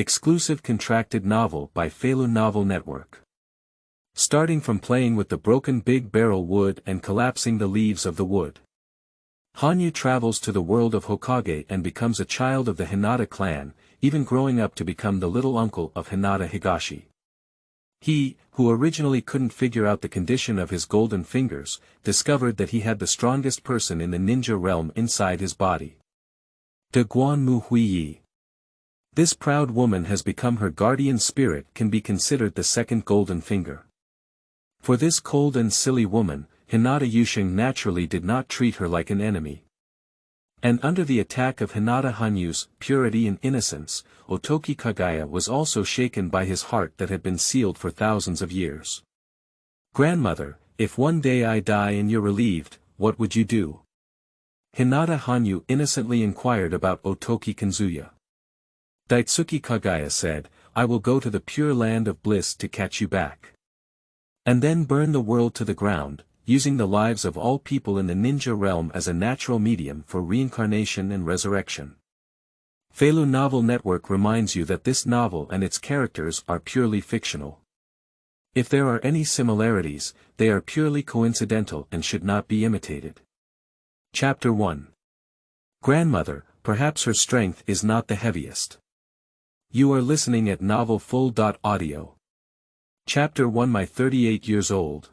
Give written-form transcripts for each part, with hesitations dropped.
Exclusive contracted novel by Feilu Novel Network. Starting from playing with the broken big barrel wood and collapsing the leaves of the wood. Hanyu travels to the world of Hokage and becomes a child of the Hinata clan, even growing up to become the little uncle of Hinata Higashi. He, who originally couldn't figure out the condition of his golden fingers, discovered that he had the strongest person in the ninja realm inside his body. De Guan Mu Huiyi. This proud woman has become her guardian spirit, can be considered the second golden finger. For this cold and silly woman, Hinata Yusheng naturally did not treat her like an enemy. And under the attack of Hinata Hanyu's purity and innocence, Otoki Kaguya was also shaken by his heart that had been sealed for thousands of years. "Grandmother, if one day I die and you're relieved, what would you do?" Hinata Hanyu innocently inquired about Otoki Kanzuya. Daitsuki Kaguya said, "I will go to the pure land of bliss to catch you back. And then burn the world to the ground, using the lives of all people in the ninja realm as a natural medium for reincarnation and resurrection." Feilu Novel Network reminds you that this novel and its characters are purely fictional. If there are any similarities, they are purely coincidental and should not be imitated. Chapter 1. Grandmother, perhaps her strength is not the heaviest. You are listening at novelfull.audio. Chapter 1. My 38 years old.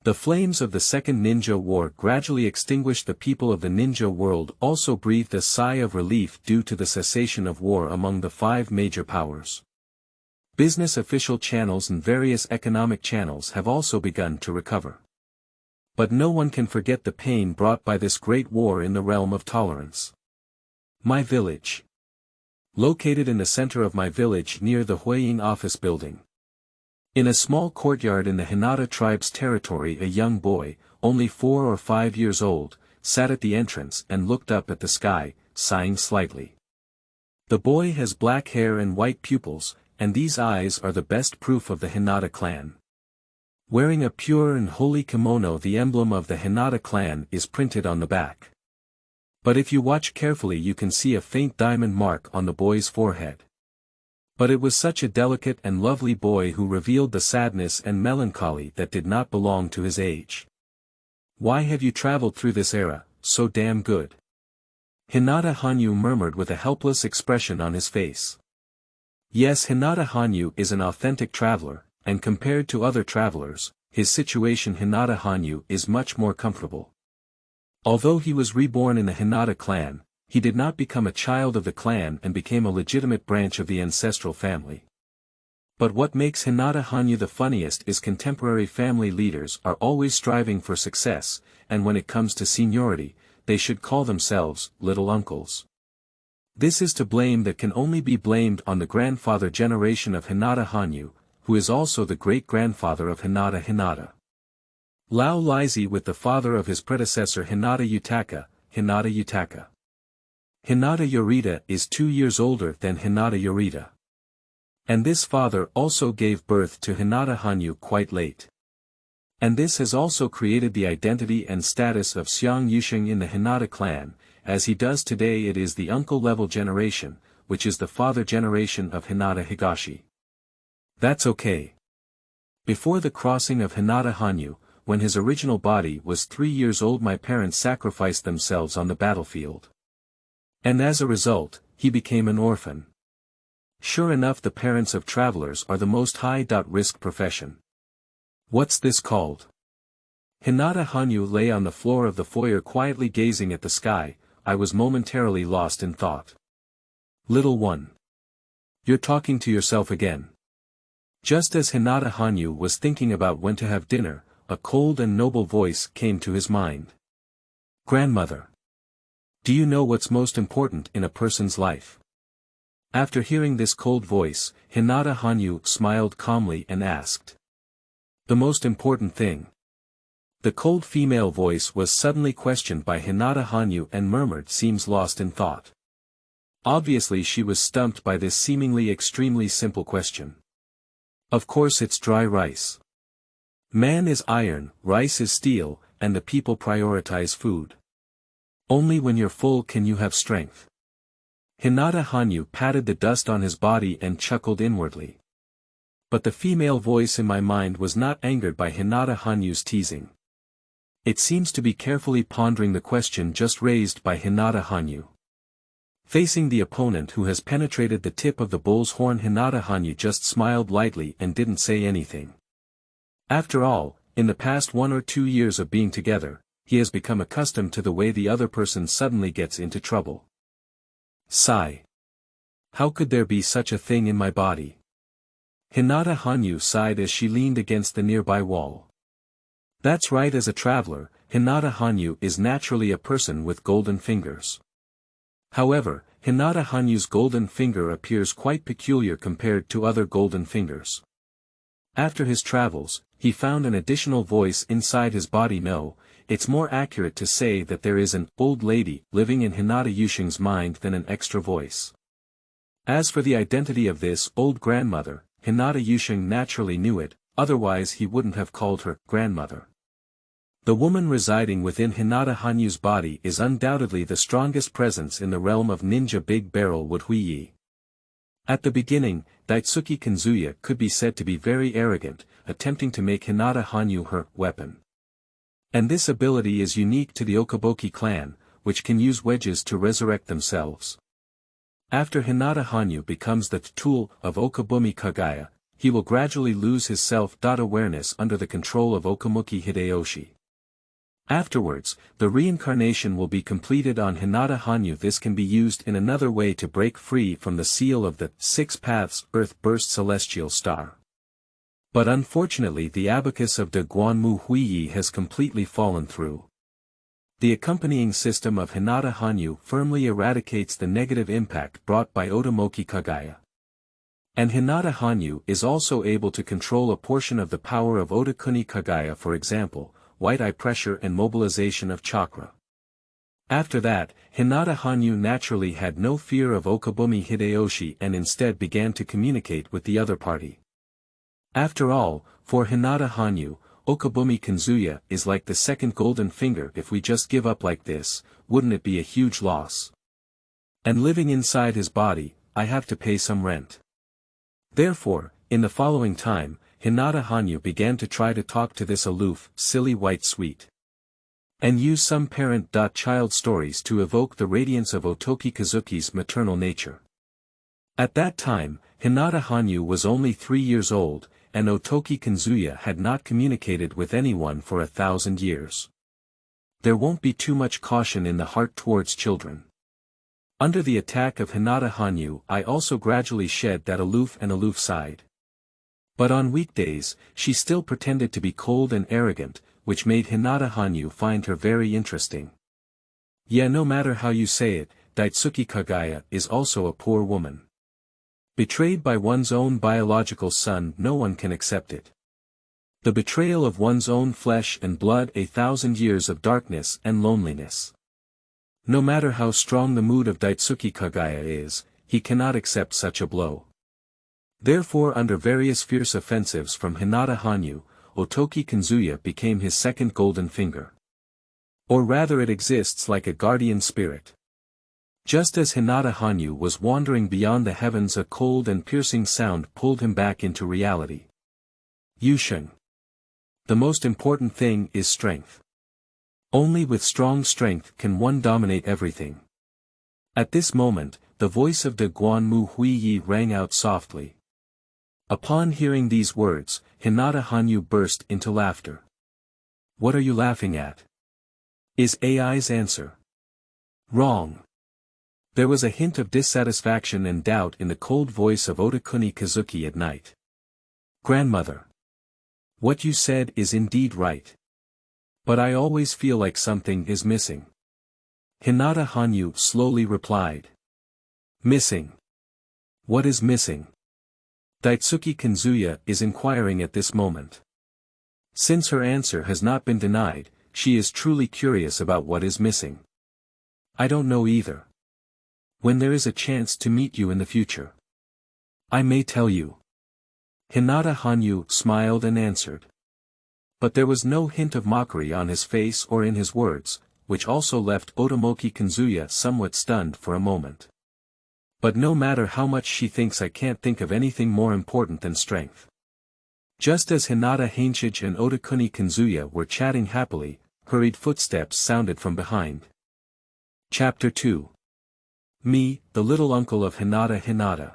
The flames of the Second Ninja War gradually extinguished. The people of the ninja world also breathed a sigh of relief due to the cessation of war among the 5 major powers. Business official channels and various economic channels have also begun to recover. But no one can forget the pain brought by this great war in the realm of tolerance. My village. Located in the center of my village near the Huiying office building. In a small courtyard in the Hinata tribe's territory, a young boy, only 4 or 5 years old, sat at the entrance and looked up at the sky, sighing slightly. The boy has black hair and white pupils, and these eyes are the best proof of the Hinata clan. Wearing a pure and holy kimono, the emblem of the Hinata clan is printed on the back. But if you watch carefully, you can see a faint diamond mark on the boy's forehead. But it was such a delicate and lovely boy who revealed the sadness and melancholy that did not belong to his age. "Why have you traveled through this era, so damn good?" Hinata Hanyu murmured with a helpless expression on his face. Yes, Hinata Hanyu is an authentic traveler, and compared to other travelers, his situation Hinata Hanyu is much more comfortable. Although he was reborn in the Hinata clan, he did not become a child of the clan and became a legitimate branch of the ancestral family. But what makes Hinata Hanyu the funniest is contemporary family leaders are always striving for success, and when it comes to seniority, they should call themselves little uncles. This is to blame that can only be blamed on the grandfather generation of Hinata Hanyu, who is also the great-grandfather of Hinata. Lao Lizi with the father of his predecessor Hinata Yutaka. Hinata Yorita is 2 years older than Hinata Yorita. And this father also gave birth to Hinata Hanyu quite late. And this has also created the identity and status of Xiang Yusheng in the Hinata clan, as he does today. It is the uncle-level generation, which is the father generation of Hinata Higashi. That's okay. Before the crossing of Hinata Hanyu, when his original body was 3 years old, my parents sacrificed themselves on the battlefield. And as a result, he became an orphan. Sure enough, the parents of travelers are the most high-risk profession. What's this called? Hinata Hanyu lay on the floor of the foyer quietly gazing at the sky. I was momentarily lost in thought. "Little one. You're talking to yourself again." Just as Hinata Hanyu was thinking about when to have dinner, a cold and noble voice came to his mind. "Grandmother. Do you know what's most important in a person's life?" After hearing this cold voice, Hinata Hanyu smiled calmly and asked. "The most important thing?" The cold female voice was suddenly questioned by Hinata Hanyu and murmured, seems lost in thought. Obviously she was stumped by this seemingly extremely simple question. "Of course it's dry rice. Man is iron, rice is steel, and the people prioritize food. Only when you're full can you have strength. Hinata Hanyu patted the dust on his body and chuckled inwardly. But the female voice in my mind was not angered by Hinata Hanyu's teasing. It seems to be carefully pondering the question just raised by Hinata Hanyu. Facing the opponent who has penetrated the tip of the bull's horn, Hinata Hanyu just smiled lightly and didn't say anything. After all, in the past 1 or 2 years of being together, he has become accustomed to the way the other person suddenly gets into trouble. Sigh. How could there be such a thing in my body? Hinata Hanyu sighed as she leaned against the nearby wall. That's right, as a traveler, Hinata Hanyu is naturally a person with golden fingers. However, Hinata Hanyu's golden finger appears quite peculiar compared to other golden fingers. After his travels, he found an additional voice inside his body. No, it's more accurate to say that there is an old lady living in Hinata Yushing's mind than an extra voice. As for the identity of this old grandmother, Hinata Yushing naturally knew it, otherwise he wouldn't have called her grandmother. The woman residing within Hinata Hanyu's body is undoubtedly the strongest presence in the realm of ninja Big Barrel Wood Huiyi. At the beginning, Daitsuki Kanzuya could be said to be very arrogant, attempting to make Hinata Hanyu her weapon. And this ability is unique to the Okaboki clan, which can use wedges to resurrect themselves. After Hinata Hanyu becomes the tool of Okabumi Kaguya, he will gradually lose his self-awareness under the control of Okamuki Hideyoshi. Afterwards, the reincarnation will be completed on Hinata Hanyu. This can be used in another way to break free from the seal of the 6 paths Earth-burst celestial star. But unfortunately the abacus of De Guanmu Huiyi has completely fallen through. The accompanying system of Hinata Hanyu firmly eradicates the negative impact brought by Otomoki Kaguya. And Hinata Hanyu is also able to control a portion of the power of Otakuni Kaguya, for example, white eye pressure and mobilization of chakra. After that, Hinata Hanyu naturally had no fear of Okabumi Hideyoshi and instead began to communicate with the other party. After all, for Hinata Hanyu, Okabumi Kanzuya is like the second golden finger. If we just give up like this, wouldn't it be a huge loss? And living inside his body, I have to pay some rent. Therefore, in the following time, Hinata Hanyu began to try to talk to this aloof, silly white sweet. And use some parent-child stories to evoke the radiance of Otoki Kazuki's maternal nature. At that time, Hinata Hanyu was only 3 years old, and Otoki Kanzuya had not communicated with anyone for 1,000 years. There won't be too much caution in the heart towards children. Under the attack of Hinata Hanyu, I also gradually shed that aloof side. But on weekdays, she still pretended to be cold and arrogant, which made Hinata Hanyu find her very interesting. Yeah, no matter how you say it, Daitsuki Kaguya is also a poor woman. Betrayed by one's own biological son, no one can accept it. The betrayal of one's own flesh and blood, 1,000 years of darkness and loneliness. No matter how strong the mood of Daitsuki Kaguya is, he cannot accept such a blow. Therefore, under various fierce offensives from Hinata Hanyu, Otoki Kanzuya became his second golden finger. Or rather, it exists like a guardian spirit. Just as Hinata Hanyu was wandering beyond the heavens, a cold and piercing sound pulled him back into reality. Yusheng. The most important thing is strength. Only with strong strength can one dominate everything. At this moment, the voice of De Guanmu Huiyi rang out softly. Upon hearing these words, Hinata Hanyu burst into laughter. What are you laughing at? Is AI's answer. Wrong. There was a hint of dissatisfaction and doubt in the cold voice of Otakuni Kazuki at night. Grandmother. What you said is indeed right. But I always feel like something is missing. Hinata Hanyu slowly replied. Missing. What is missing? Daitsuki Kanzuya is inquiring at this moment. Since her answer has not been denied, she is truly curious about what is missing. I don't know either. When there is a chance to meet you in the future, I may tell you. Hinata Hanyu smiled and answered. But there was no hint of mockery on his face or in his words, which also left Otomoki Kanzuya somewhat stunned for a moment. But no matter how much she thinks, I can't think of anything more important than strength. Just as Hinata Higashi and Otakuni Kazuya were chatting happily, hurried footsteps sounded from behind. Chapter 2. Me, the little uncle of Hinata.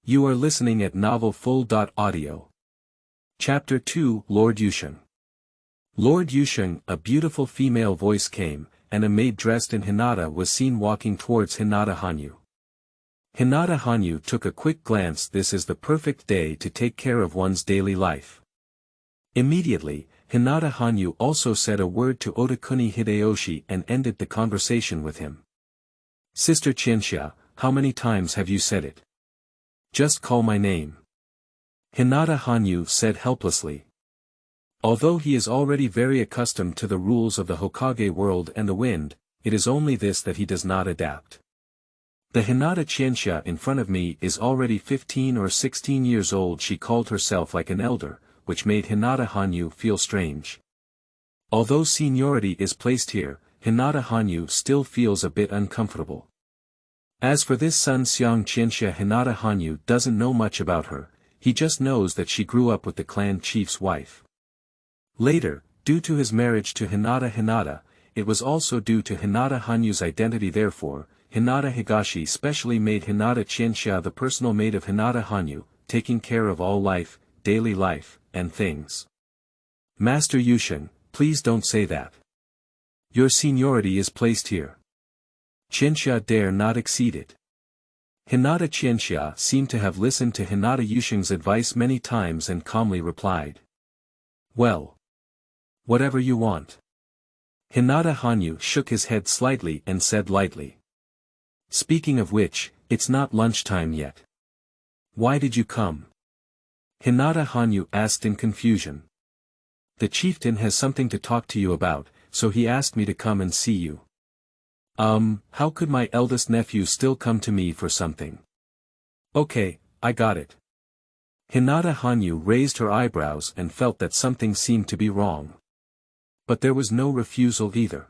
You are listening at Novel Full.audio. Chapter 2. Lord Yusheng. Lord Yusheng, a beautiful female voice came, and a maid dressed in Hinata was seen walking towards Hinata Hanyu. Hinata Hanyu took a quick glance. This is the perfect day to take care of one's daily life. Immediately, Hinata Hanyu also said a word to Otakuni Hideyoshi and ended the conversation with him. Sister Qianxia, how many times have you said it? Just call my name. Hinata Hanyu said helplessly. Although he is already very accustomed to the rules of the Hokage world and the wind, it is only this that he does not adapt. The Hinata Qianxia in front of me is already 15 or 16 years old. She called herself like an elder, which made Hinata Hanyu feel strange. Although seniority is placed here, Hinata Hanyu still feels a bit uncomfortable. As for this Sun Xiang Qianxia, Hinata Hanyu doesn't know much about her, he just knows that she grew up with the clan chief's wife. Later, due to his marriage to Hinata, it was also due to Hinata Hanyu's identity. Therefore, Hinata Higashi specially made Hinata Qianxia the personal maid of Hinata Hanyu, taking care of all life, daily life, and things. Master Yusheng, please don't say that. Your seniority is placed here. Qianxia dare not exceed it. Hinata Qianxia seemed to have listened to Hinata Yusheng's advice many times and calmly replied. Well. Whatever you want. Hinata Hanyu shook his head slightly and said lightly. Speaking of which, it's not lunchtime yet. Why did you come? Hinata Hanyu asked in confusion. The chieftain has something to talk to you about, so he asked me to come and see you. How could my eldest nephew still come to me for something? Okay, I got it. Hinata Hanyu raised her eyebrows and felt that something seemed to be wrong. But there was no refusal either.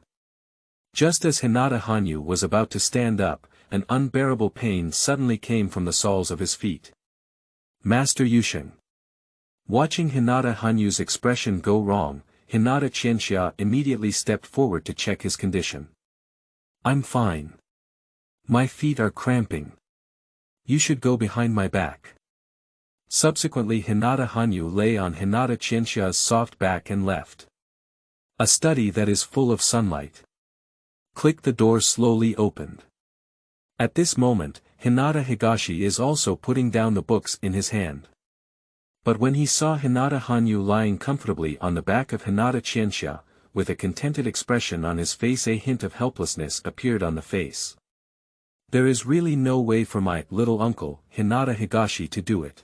Just as Hinata Hanyu was about to stand up, an unbearable pain suddenly came from the soles of his feet. Master Yusheng. Watching Hinata Hanyu's expression go wrong, Hinata Qianxia immediately stepped forward to check his condition. I'm fine. My feet are cramping. You should go behind my back. Subsequently, Hinata Hanyu lay on Hinata Qianxia's soft back and left. A study that is full of sunlight. Click. The door slowly opened. At this moment, Hinata Higashi is also putting down the books in his hand. But when he saw Hinata Hanyu lying comfortably on the back of Hinata Qianxia, with a contented expression on his face, a hint of helplessness appeared on the face. There is really no way for my little uncle, Hinata Higashi, to do it.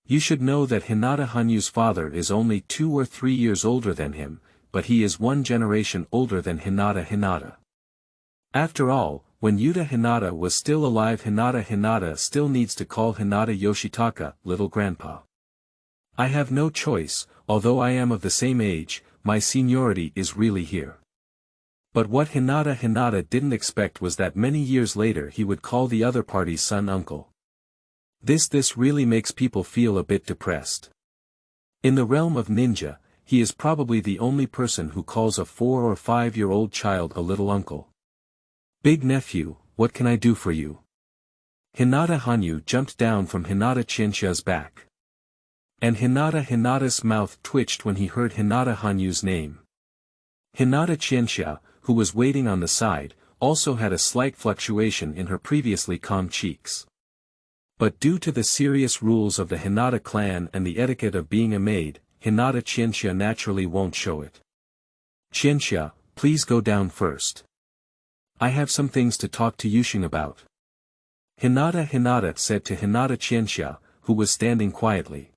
You should know that Hinata Hanyu's father is only 2 or 3 years older than him, but he is 1 generation older than Hinata. After all, when Yuta Hinata was still alive, Hinata still needs to call Hinata Yoshitaka little grandpa. I have no choice, although I am of the same age, my seniority is really here. But what Hinata didn't expect was that many years later he would call the other party's son uncle. This really makes people feel a bit depressed. In the realm of ninja, he is probably the only person who calls a 4 or 5-year-old child a little uncle. Big nephew, what can I do for you? Hinata Hanyu jumped down from Hinata Qianxia's back. And Hinata's mouth twitched when he heard Hinata Hanyu's name. Hinata Qianxia, who was waiting on the side, also had a slight fluctuation in her previously calm cheeks. But due to the serious rules of the Hinata clan and the etiquette of being a maid, Hinata Qianxia naturally won't show it. Qianxia, please go down first. I have some things to talk to Yusheng about. Hinata said to Hinata Qianxia, who was standing quietly.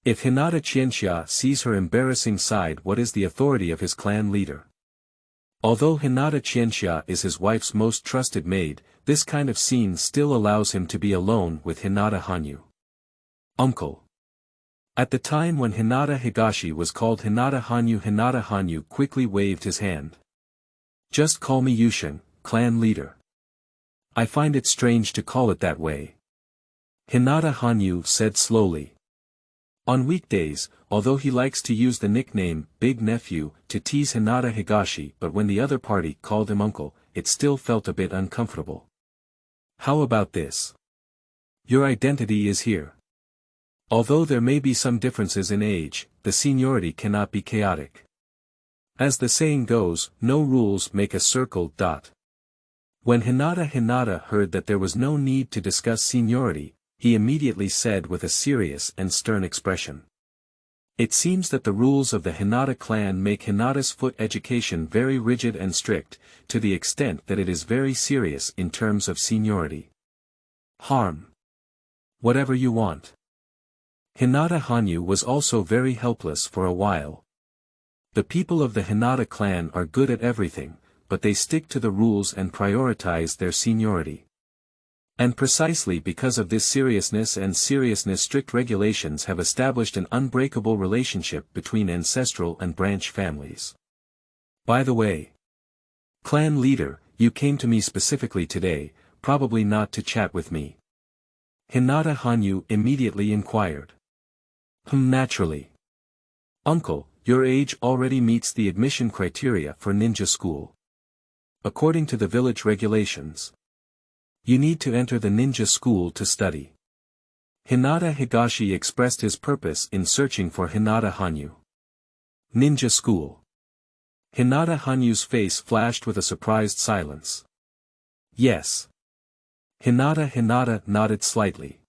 If Hinata Qianxia sees her embarrassing side, what is the authority of his clan leader? Although Hinata Qianxia is his wife's most trusted maid, this kind of scene still allows him to be alone with Hinata Hanyu. Uncle. At the time when Hinata Higashi was called Hinata Hanyu quickly waved his hand. Just call me Yusheng, clan leader. I find it strange to call it that way. Hinata Hanyu said slowly. On weekdays, although he likes to use the nickname, Big Nephew, to tease Hinata Higashi, but when the other party called him uncle, it still felt a bit uncomfortable. How about this? Your identity is here. Although there may be some differences in age, the seniority cannot be chaotic. As the saying goes, no rules make a circle. When Hinata heard that there was no need to discuss seniority, he immediately said with a serious and stern expression. It seems that the rules of the Hinata clan make Hinata's foot education very rigid and strict, to the extent that it is very serious in terms of seniority. Harm. Whatever you want. Hinata Hanyu was also very helpless for a while. The people of the Hinata clan are good at everything, but they stick to the rules and prioritize their seniority. And precisely because of this seriousness strict regulations have established an unbreakable relationship between ancestral and branch families. By the way, clan leader, you came to me specifically today, probably not to chat with me. Hinata Hanyu immediately inquired. Naturally. Uncle, your age already meets the admission criteria for ninja school. According to the village regulations, you need to enter the ninja school to study. Hinata Higashi expressed his purpose in searching for Hinata Hanyu. Ninja school. Hinata Hanyu's face flashed with a surprised silence. Yes. Hinata nodded slightly.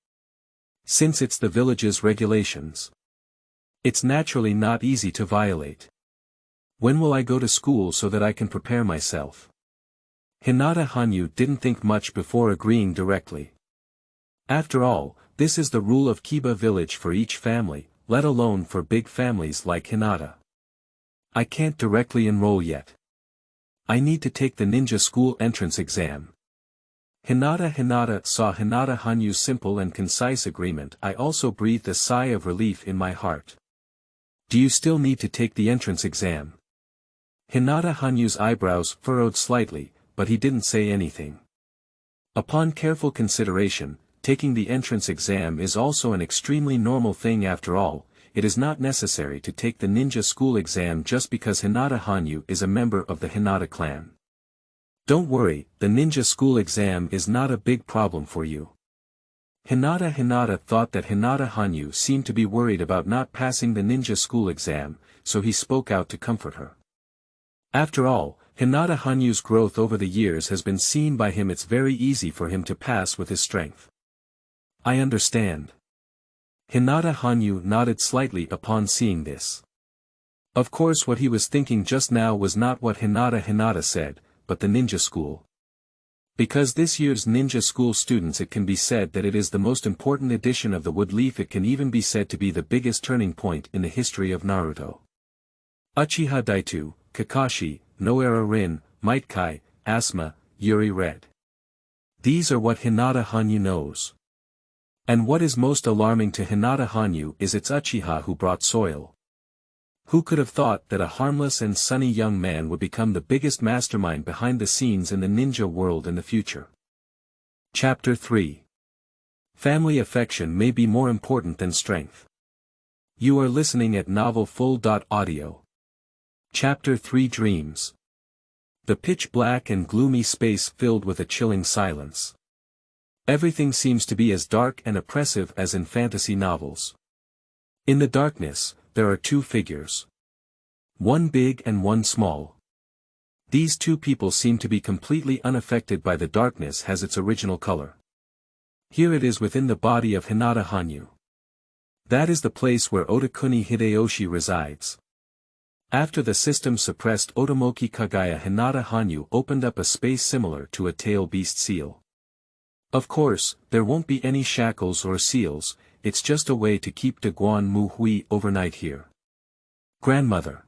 Since it's the village's regulations, it's naturally not easy to violate. When will I go to school so that I can prepare myself? Hinata Hanyu didn't think much before agreeing directly. After all, this is the rule of Kiba village for each family, let alone for big families like Hinata. I can't directly enroll yet. I need to take the ninja school entrance exam. Hinata saw Hinata Hanyu's simple and concise agreement. I also breathed a sigh of relief in my heart. Do you still need to take the entrance exam? Hinata Hanyu's eyebrows furrowed slightly, but he didn't say anything. Upon careful consideration, taking the entrance exam is also an extremely normal thing after all. It is not necessary to take the ninja school exam just because Hinata Hanyu is a member of the Hinata clan. Don't worry, the ninja school exam is not a big problem for you. Hinata thought that Hinata Hanyu seemed to be worried about not passing the ninja school exam, so he spoke out to comfort her. After all, Hinata Hanyu's growth over the years has been seen by him. It's very easy for him to pass with his strength. I understand. Hinata Hanyu nodded slightly upon seeing this. Of course what he was thinking just now was not what Hinata said, but the ninja school. Because this year's ninja school students, it can be said that it is the most important edition of the Wood Leaf. It can even be said to be the biggest turning point in the history of Naruto. Uchiha Daitu, Kakashi, Noara Rin, Might Kai, Asuma, Yuri read. These are what Hinata Hanyu knows. And what is most alarming to Hinata Hanyu is it's Uchiha who brought soil. Who could have thought that a harmless and sunny young man would become the biggest mastermind behind the scenes in the ninja world in the future? Chapter 3. Family affection may be more important than strength. You are listening at novelfull.audio. Chapter 3 Dreams. The pitch-black and gloomy space filled with a chilling silence. Everything seems to be as dark and oppressive as in fantasy novels. In the darkness, there are two figures. One big and one small. These two people seem to be completely unaffected by the darkness as its original color. Here it is within the body of Hinata Hanyu. That is the place where Otakuni Hideyoshi resides. After the system suppressed Otomoki Kaguya, Hinata Hanyu opened up a space similar to a tail beast seal. Of course, there won't be any shackles or seals, it's just a way to keep De Guan Mu Hui overnight here. Grandmother.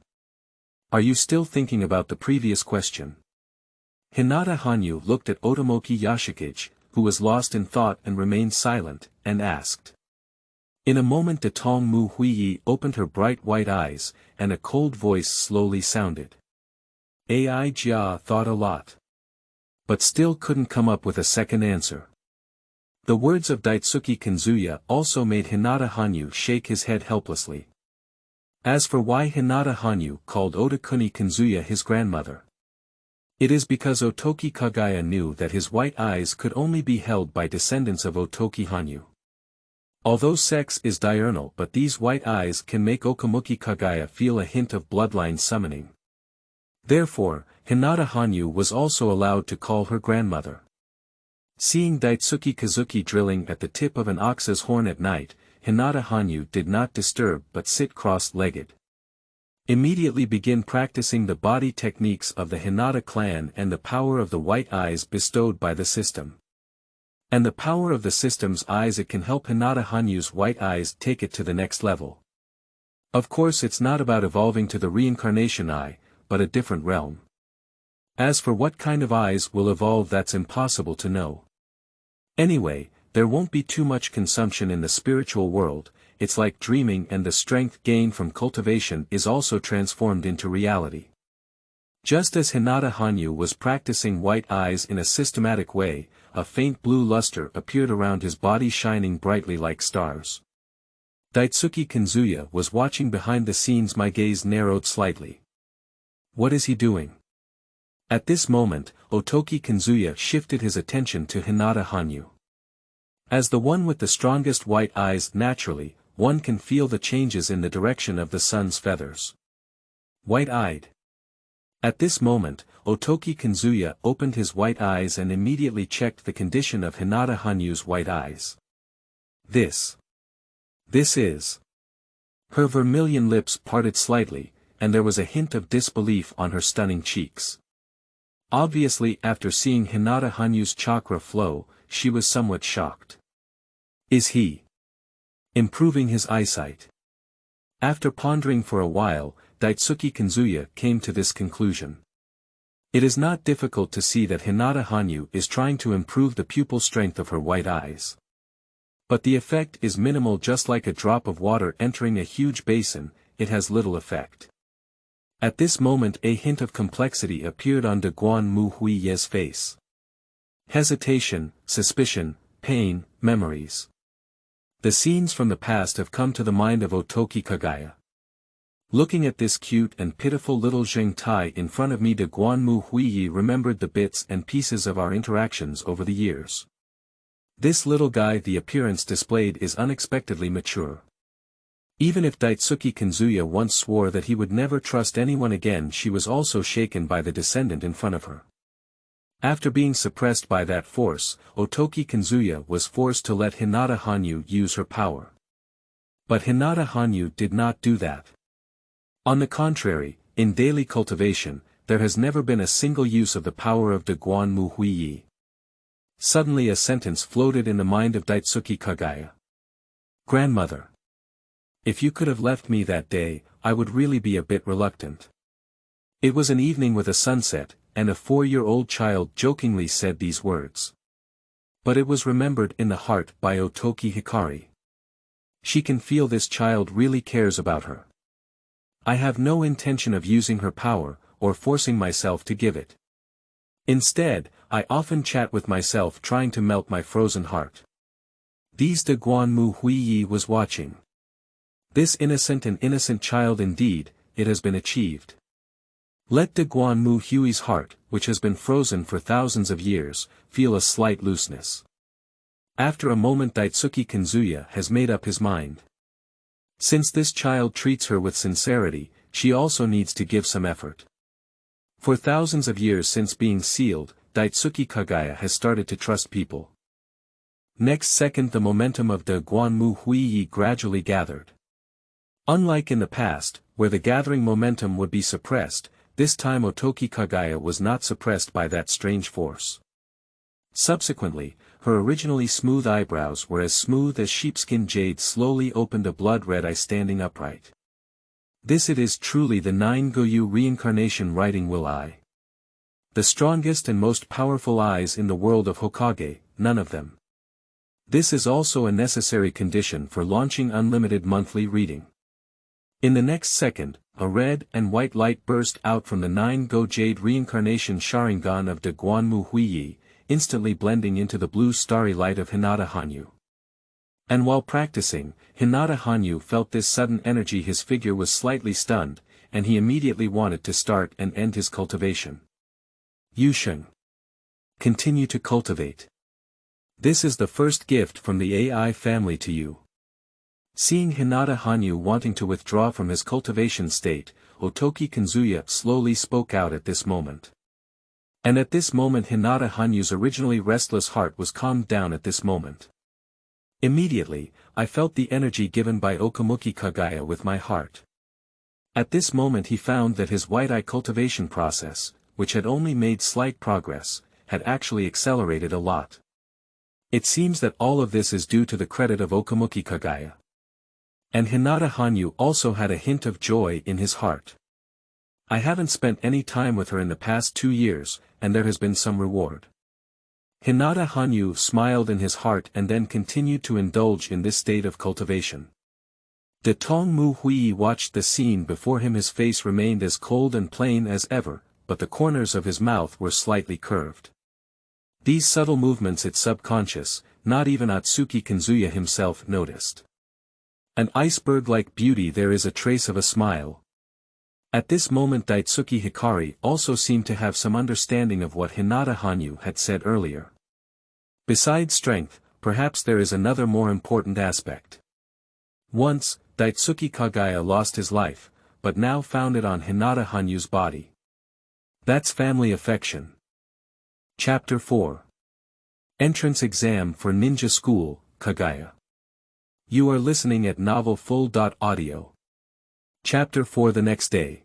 Are you still thinking about the previous question? Hinata Hanyu looked at Otomoki Yashikage, who was lost in thought and remained silent, and asked. In a moment De Tong Mu Hui opened her bright white eyes, and a cold voice slowly sounded. Ai Jia thought a lot. but still couldn't come up with a second answer. The words of Daitsuki Kazuya also made Hinata Hanyu shake his head helplessly. As for why Hinata Hanyu called Otakuni Kazuya his grandmother, it is because Otoki Kaguya knew that his white eyes could only be held by descendants of Otoki Hanyu. Although sex is diurnal, but these white eyes can make Okamuki Kaguya feel a hint of bloodline summoning. Therefore, Hinata Hanyu was also allowed to call her grandmother. Seeing Daitsuki Kazuki drilling at the tip of an ox's horn at night, Hinata Hanyu did not disturb but sit cross-legged. Immediately begin practicing the body techniques of the Hinata clan and the power of the white eyes bestowed by the system. And the power of the system's eyes, it can help Hinata Hanyu's white eyes take it to the next level. Of course, it's not about evolving to the reincarnation eye, but a different realm. As for what kind of eyes will evolve, that's impossible to know. Anyway, there won't be too much consumption in the spiritual world. It's like dreaming, and the strength gained from cultivation is also transformed into reality. Just as Hinata Hanyu was practicing white eyes in a systematic way, a faint blue luster appeared around his body, shining brightly like stars. Daitsuki Kazuya was watching behind the scenes. My gaze narrowed slightly. What is he doing? At this moment, Otoki Kazuya shifted his attention to Hinata Hanyu. As the one with the strongest white eyes, naturally, one can feel the changes in the direction of the sun's feathers. White-eyed. At this moment, Otoki Kazuya opened his white eyes and immediately checked the condition of Hinata Hanyu's white eyes. This is. Her vermilion lips parted slightly, and there was a hint of disbelief on her stunning cheeks. Obviously, after seeing Hinata Hanyu's chakra flow, she was somewhat shocked. Is he improving his eyesight? After pondering for a while, Daitsuki Kazuya came to this conclusion. It is not difficult to see that Hinata Hanyu is trying to improve the pupil strength of her white eyes. But the effect is minimal, just like a drop of water entering a huge basin, it has little effect. At this moment a hint of complexity appeared on De Guan Mu Huiye's face. Hesitation, suspicion, pain, memories. The scenes from the past have come to the mind of Otoki Kaguya. Looking at this cute and pitiful little Zheng Tai in front of me, De Guan Mu Huiyi remembered the bits and pieces of our interactions over the years. This little guy, the appearance displayed is unexpectedly mature. Even if Daitsuki Kazuya once swore that he would never trust anyone again, she was also shaken by the descendant in front of her. After being suppressed by that force, Otoki Kazuya was forced to let Hinata Hanyu use her power. But Hinata Hanyu did not do that. On the contrary, in daily cultivation, there has never been a single use of the power of De Guan Mu Huiyi. Suddenly a sentence floated in the mind of Daitsuki Kaguya. Grandmother. If you could have left me that day, I would really be a bit reluctant. It was an evening with a sunset, and a 4-year-old child jokingly said these words. But it was remembered in the heart by Otoki Hikari. She can feel this child really cares about her. I have no intention of using her power, or forcing myself to give it. Instead, I often chat with myself, trying to melt my frozen heart. These De Guan Mu Huiyi was watching. This innocent child, indeed, it has been achieved. Let De Guan Mu Hui's heart, which has been frozen for thousands of years, feel a slight looseness. After a moment Daitsuki Kazuya has made up his mind. Since this child treats her with sincerity, she also needs to give some effort. For thousands of years since being sealed, Daitsuki Kaguya has started to trust people. Next second the momentum of De Guan Mu Huiyi gradually gathered. Unlike in the past, where the gathering momentum would be suppressed, this time Otoki Kaguya was not suppressed by that strange force. Subsequently, her originally smooth eyebrows were as smooth as sheepskin. Jade slowly opened a blood-red eye, standing upright. This it is truly the 9-Goyu reincarnation writing will eye. The strongest and most powerful eyes in the world of Hokage, none of them. This is also a necessary condition for launching unlimited monthly reading. In the next second, a red and white light burst out from the 9-go Jade reincarnation Sharingan of De Guanmu Huiyi, instantly blending into the blue starry light of Hinata Hanyu. And while practicing, Hinata Hanyu felt this sudden energy. His figure was slightly stunned, and he immediately wanted to start and end his cultivation. Yusheng. Continue to cultivate. This is the first gift from the AI family to you. Seeing Hinata Hanyu wanting to withdraw from his cultivation state, Otoki Kazuya slowly spoke out at this moment. And at this moment Hinata Hanyu's originally restless heart was calmed down at this moment. Immediately, I felt the energy given by Okamuki Kaguya with my heart. At this moment he found that his white eye cultivation process, which had only made slight progress, had actually accelerated a lot. It seems that all of this is due to the credit of Okamuki Kaguya. And Hinata Hanyu also had a hint of joy in his heart. I haven't spent any time with her in the past 2 years, and there has been some reward. Hinata Hanyu smiled in his heart and then continued to indulge in this state of cultivation. De Tong Mu Hui watched the scene before him. His face remained as cold and plain as ever, but the corners of his mouth were slightly curved. These subtle movements it's subconscious, not even Atsuki Kazuya himself noticed. An iceberg-like beauty. There is a trace of a smile. At this moment Daitsuki Hikari also seemed to have some understanding of what Hinata Hanyu had said earlier. Besides strength, perhaps there is another more important aspect. Once, Daitsuki Kaguya lost his life, but now found it on Hinata Hanyu's body. That's family affection. Chapter 4. Entrance Exam for Ninja School, Kaguya. You are listening at novelfull.audio. Chapter 4. The next day.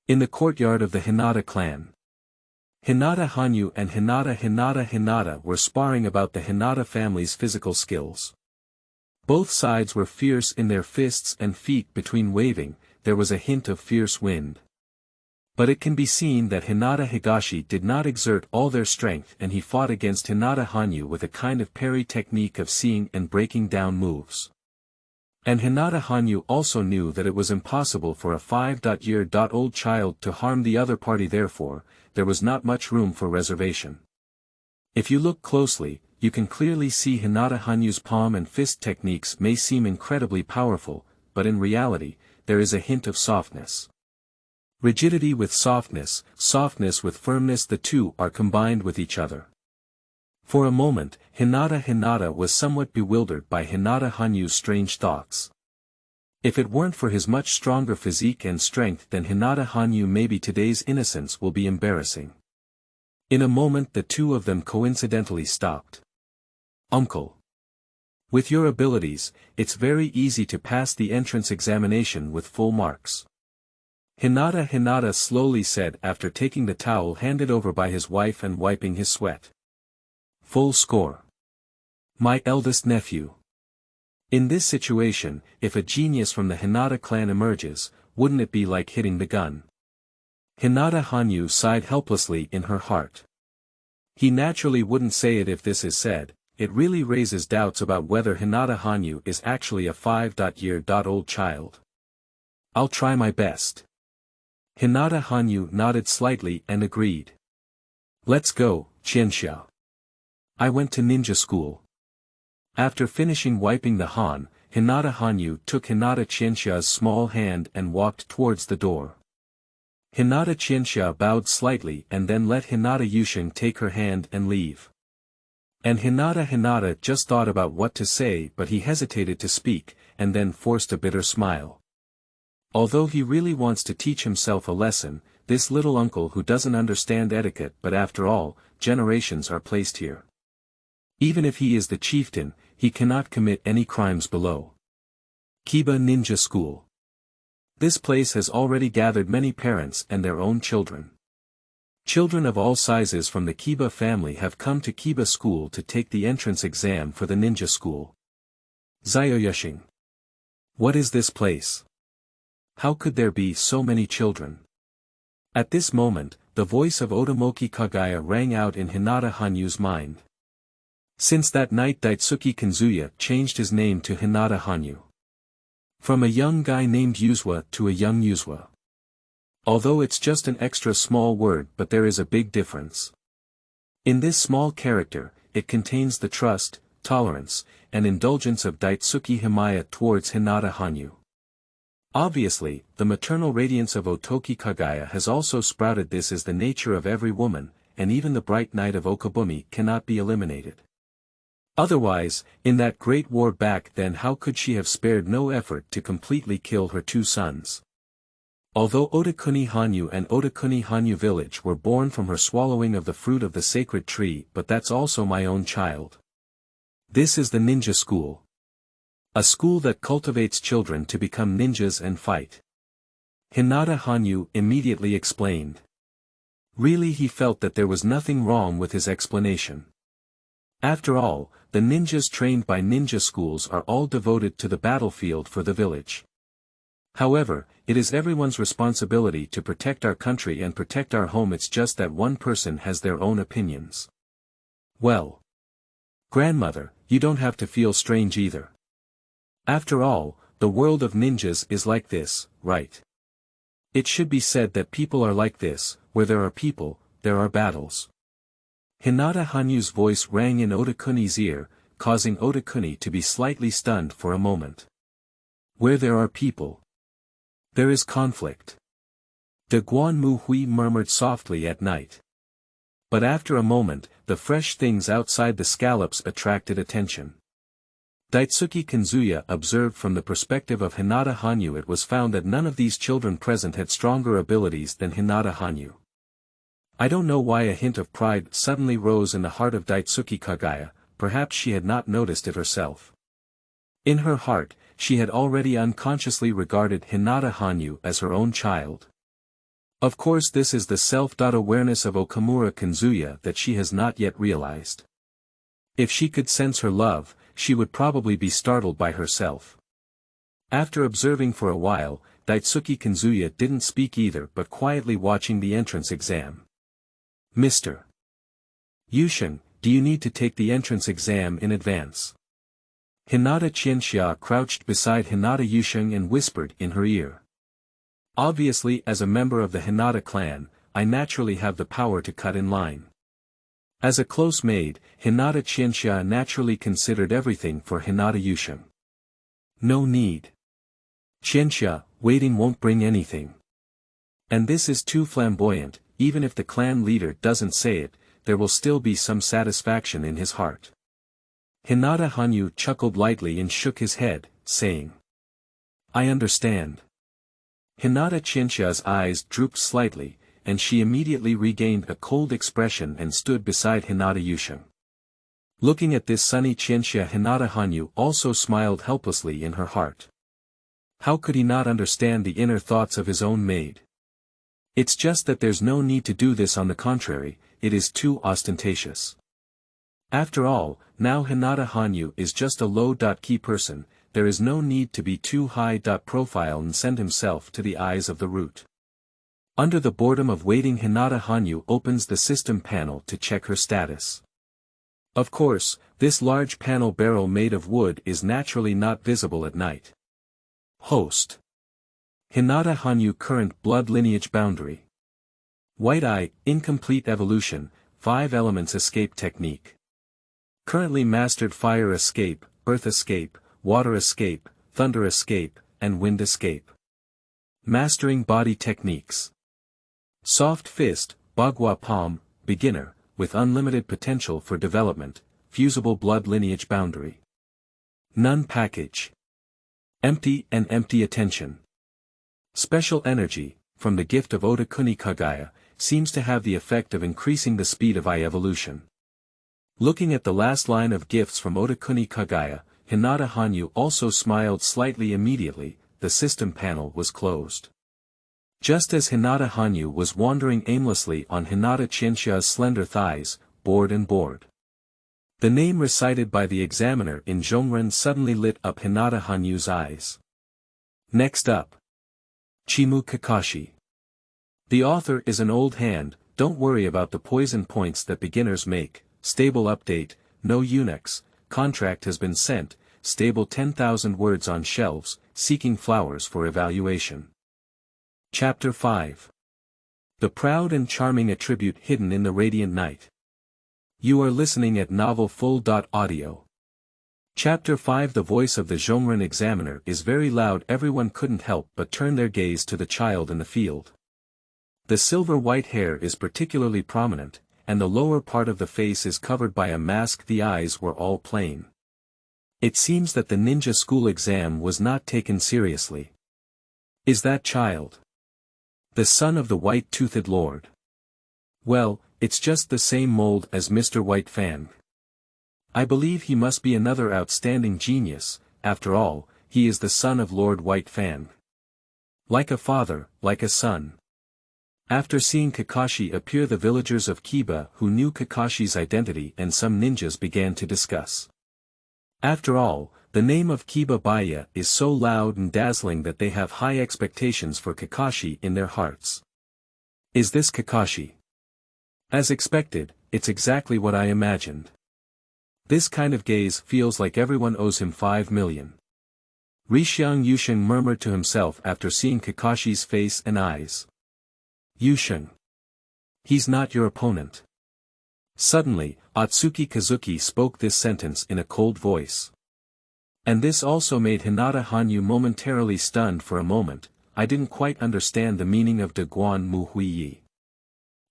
In the courtyard of the Hinata clan. Hinata Hanyu and Hinata were sparring about the Hinata family's physical skills. Both sides were fierce in their fists and feet. Between waving, there was a hint of fierce wind. But it can be seen that Hinata Higashi did not exert all their strength, and he fought against Hinata Hanyu with a kind of parry technique of seeing and breaking down moves. And Hinata Hanyu also knew that it was impossible for a 5-year-old child to harm the other party. Therefore, there was not much room for reservation. If you look closely, you can clearly see Hinata Hanyu's palm and fist techniques may seem incredibly powerful, but in reality, there is a hint of softness. Rigidity with softness, softness with firmness, the two are combined with each other. For a moment, Hinata was somewhat bewildered by Hinata Hanyu's strange thoughts. If it weren't for his much stronger physique and strength than Hinata Hanyu, maybe today's innocence will be embarrassing. In a moment the two of them coincidentally stopped. Uncle. With your abilities, it's very easy to pass the entrance examination with full marks. Hinata slowly said after taking the towel handed over by his wife and wiping his sweat. Full score. My eldest nephew. In this situation, if a genius from the Hinata clan emerges, wouldn't it be like hitting the gun? Hinata Hanyu sighed helplessly in her heart. He naturally wouldn't say it if this is said. It really raises doubts about whether Hinata Hanyu is actually a 5-year-old child. I'll try my best. Hinata Hanyu nodded slightly and agreed. Let's go, Qianxia. I went to ninja school. After finishing wiping the Han, Hinata Hanyu took Hinata Qianxia's small hand and walked towards the door. Hinata Qianxia bowed slightly and then let Hinata Yusheng take her hand and leave. And Hinata just thought about what to say, but he hesitated to speak, and then forced a bitter smile. Although he really wants to teach himself a lesson, this little uncle who doesn't understand etiquette, but after all, generations are placed here. Even if he is the chieftain, he cannot commit any crimes below. Kiba Ninja School. This place has already gathered many parents and their own children. Children of all sizes from the Kiba family have come to Kiba School to take the entrance exam for the ninja school. Zioyushing. What is this place? How could there be so many children? At this moment, the voice of Otomoki Kaguya rang out in Hinata Hanyu's mind. Since that night Daitsuki Kazuya changed his name to Hinata Hanyu. From a young guy named Yuzwa to a young Yuzwa. Although it's just an extra small word, but there is a big difference. In this small character, it contains the trust, tolerance, and indulgence of Daitsuki Himaya towards Hinata Hanyu. Obviously, the maternal radiance of Otoki Kaguya has also sprouted. This is the nature of every woman, and even the bright night of Okabumi cannot be eliminated. Otherwise, in that great war back then, how could she have spared no effort to completely kill her two sons? Although Otakuni Hanyu and Otakuni Hanyu village were born from her swallowing of the fruit of the sacred tree, but that's also my own child. This is the ninja school. A school that cultivates children to become ninjas and fight. Hinata Hanyu immediately explained. Really, he felt that there was nothing wrong with his explanation. After all, the ninjas trained by ninja schools are all devoted to the battlefield for the village. However, it is everyone's responsibility to protect our country and protect our home. It's just that one person has their own opinions. Well, grandmother, you don't have to feel strange either. After all, the world of ninjas is like this, right? It should be said that people are like this, where there are people, there are battles. Hinata Hanyu's voice rang in Otakuni's ear, causing Otakuni to be slightly stunned for a moment. Where there are people, there is conflict. De Guan Mu Hui murmured softly at night. But after a moment, the fresh things outside the scallops attracted attention. Daitsuki Kanzuya observed from the perspective of Hinata Hanyu. It was found that none of these children present had stronger abilities than Hinata Hanyu. I don't know why a hint of pride suddenly rose in the heart of Daitsuki Kaguya. Perhaps she had not noticed it herself. In her heart, she had already unconsciously regarded Hinata Hanyu as her own child. Of course, this is the self-awareness of Okamura Kanzuya that she has not yet realized. If she could sense her love, she would probably be startled by herself. After observing for a while, Daitsuki Kanzuya didn't speak either, but quietly watching the entrance exam. Mr. Yushin, do you need to take the entrance exam in advance? Hinata Qianxia crouched beside Hinata Yushin and whispered in her ear. Obviously, as a member of the Hinata clan, I naturally have the power to cut in line. As a close maid, Hinata Qianxia naturally considered everything for Hinata Yushin. No need. Qianxia, waiting won't bring anything. And this is too flamboyant. Even if the clan leader doesn't say it, there will still be some satisfaction in his heart. Hinata Hanyu chuckled lightly and shook his head, saying, I understand. Hinata Qianxia's eyes drooped slightly, and she immediately regained a cold expression and stood beside Hinata Yushin. Looking at this sunny Qianxia, Hinata Hanyu also smiled helplessly in her heart. How could he not understand the inner thoughts of his own maid? It's just that there's no need to do this. On the contrary, it is too ostentatious. After all, now Hinata Hanyu is just a low-key person. There is no need to be too high-profile and send himself to the eyes of the root. Under the boredom of waiting, Hinata Hanyu opens the system panel to check her status. Of course, this large panel barrel made of wood is naturally not visible at night. Host. Hinata Hanyu current blood lineage boundary. White eye, incomplete evolution, 5 elements escape technique. Currently mastered fire escape, earth escape, water escape, thunder escape, and wind escape. Mastering body techniques. Soft fist, bagua palm, beginner, with unlimited potential for development, fusible blood lineage boundary. None package. Empty and empty attention. Special energy, from the gift of Otakuni Kaguya, seems to have the effect of increasing the speed of eye evolution. Looking at the last line of gifts from Otakuni Kaguya, Hinata Hanyu also smiled slightly. Immediately, the system panel was closed. Just as Hinata Hanyu was wandering aimlessly on Hinata Qianxia's slender thighs, bored. The name recited by the examiner in Zhongren suddenly lit up Hinata Hanyu's eyes. Next up. Chimu Kakashi. The author is an old hand. Don't worry about the poison points that beginners make. Stable update, no eunuchs, contract has been sent, stable 10,000 words on shelves, seeking flowers for evaluation. Chapter 5. The proud and charming attribute hidden in the radiant night. You are listening at Novel Full.audio. Chapter 5. The voice of the Zhongren examiner is very loud. Everyone couldn't help but turn their gaze to the child in the field. The silver-white hair is particularly prominent, and the lower part of the face is covered by a mask. The eyes were all plain. It seems that the ninja school exam was not taken seriously. Is that child the son of the white-toothed lord? Well, it's just the same mold as Mr. White Fang. I believe he must be another outstanding genius. After all, he is the son of Lord White Fang. Like a father, like a son. After seeing Kakashi appear, the villagers of Kiba who knew Kakashi's identity and some ninjas began to discuss. After all, the name of Kiba Baya is so loud and dazzling that they have high expectations for Kakashi in their hearts. Is this Kakashi? As expected, it's exactly what I imagined. This kind of gaze feels like everyone owes him 5 million. Rixiang Yusheng murmured to himself after seeing Kakashi's face and eyes. Yusheng. He's not your opponent. Suddenly, Atsuki Kazuki spoke this sentence in a cold voice. And this also made Hinata Hanyu momentarily stunned for a moment. I didn't quite understand the meaning of De Guan Mu Hui Yi.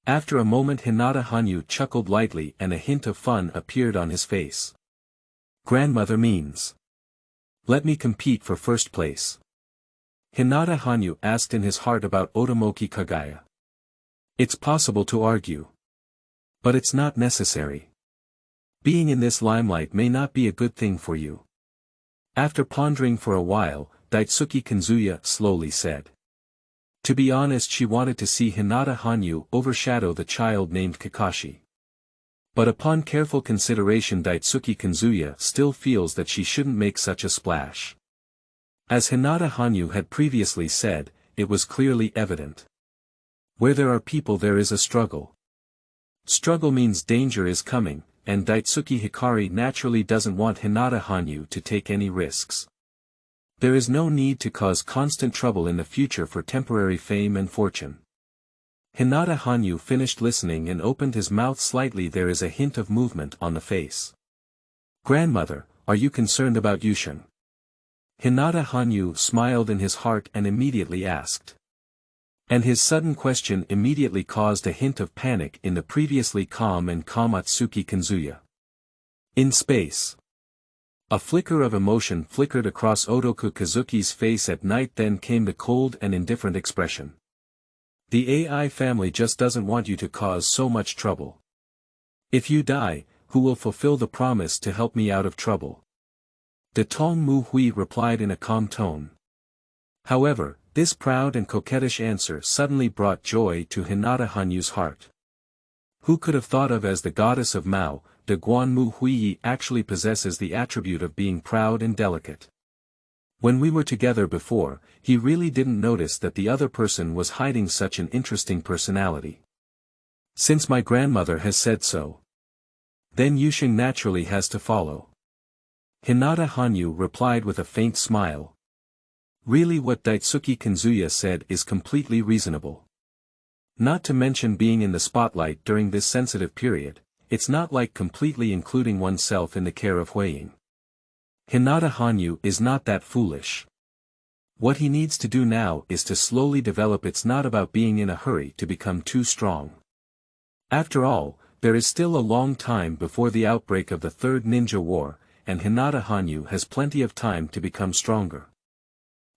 After a moment Hinata Hanyu chuckled lightly and a hint of fun appeared on his face. Grandmother means. Let me compete for first place. Hinata Hanyu asked in his heart about Otomoki Kaguya. It's possible to argue. But it's not necessary. Being in this limelight may not be a good thing for you. After pondering for a while, Daitsuki Kanzuya slowly said. To be honest, she wanted to see Hinata Hanyu overshadow the child named Kakashi. But upon careful consideration Daitsuki Kanzuya still feels that she shouldn't make such a splash. As Hinata Hanyu had previously said, it was clearly evident. Where there are people there is a struggle. Struggle means danger is coming, and Daitsuki Hikari naturally doesn't want Hinata Hanyu to take any risks. There is no need to cause constant trouble in the future for temporary fame and fortune. Hinata Hanyu finished listening and opened his mouth slightly. There is a hint of movement on the face. Grandmother, are you concerned about Yusheng? Hinata Hanyu smiled in his heart and immediately asked. And his sudden question immediately caused a hint of panic in the previously calm and calm Atsuki Kanzuya. In space. A flicker of emotion flickered across Otoku Kazuki's face at night, then came the cold and indifferent expression. The AI family just doesn't want you to cause so much trouble. If you die, who will fulfill the promise to help me out of trouble? De Tong Mu Hui replied in a calm tone. However, this proud and coquettish answer suddenly brought joy to Hinata Hanyu's heart. Who could have thought of as the goddess of Mao, De Guan Mu Hui actually possesses the attribute of being proud and delicate. When we were together before, he really didn't notice that the other person was hiding such an interesting personality. Since my grandmother has said so, then Yusheng naturally has to follow. Hinata Hanyu replied with a faint smile. Really, what Daitsuki Kanzuya said is completely reasonable. Not to mention being in the spotlight during this sensitive period, it's not like completely including oneself in the care of Huiying. Hinata Hanyu is not that foolish. What he needs to do now is to slowly develop. It's not about being in a hurry to become too strong. After all, there is still a long time before the outbreak of the Third Ninja War, and Hinata Hanyu has plenty of time to become stronger.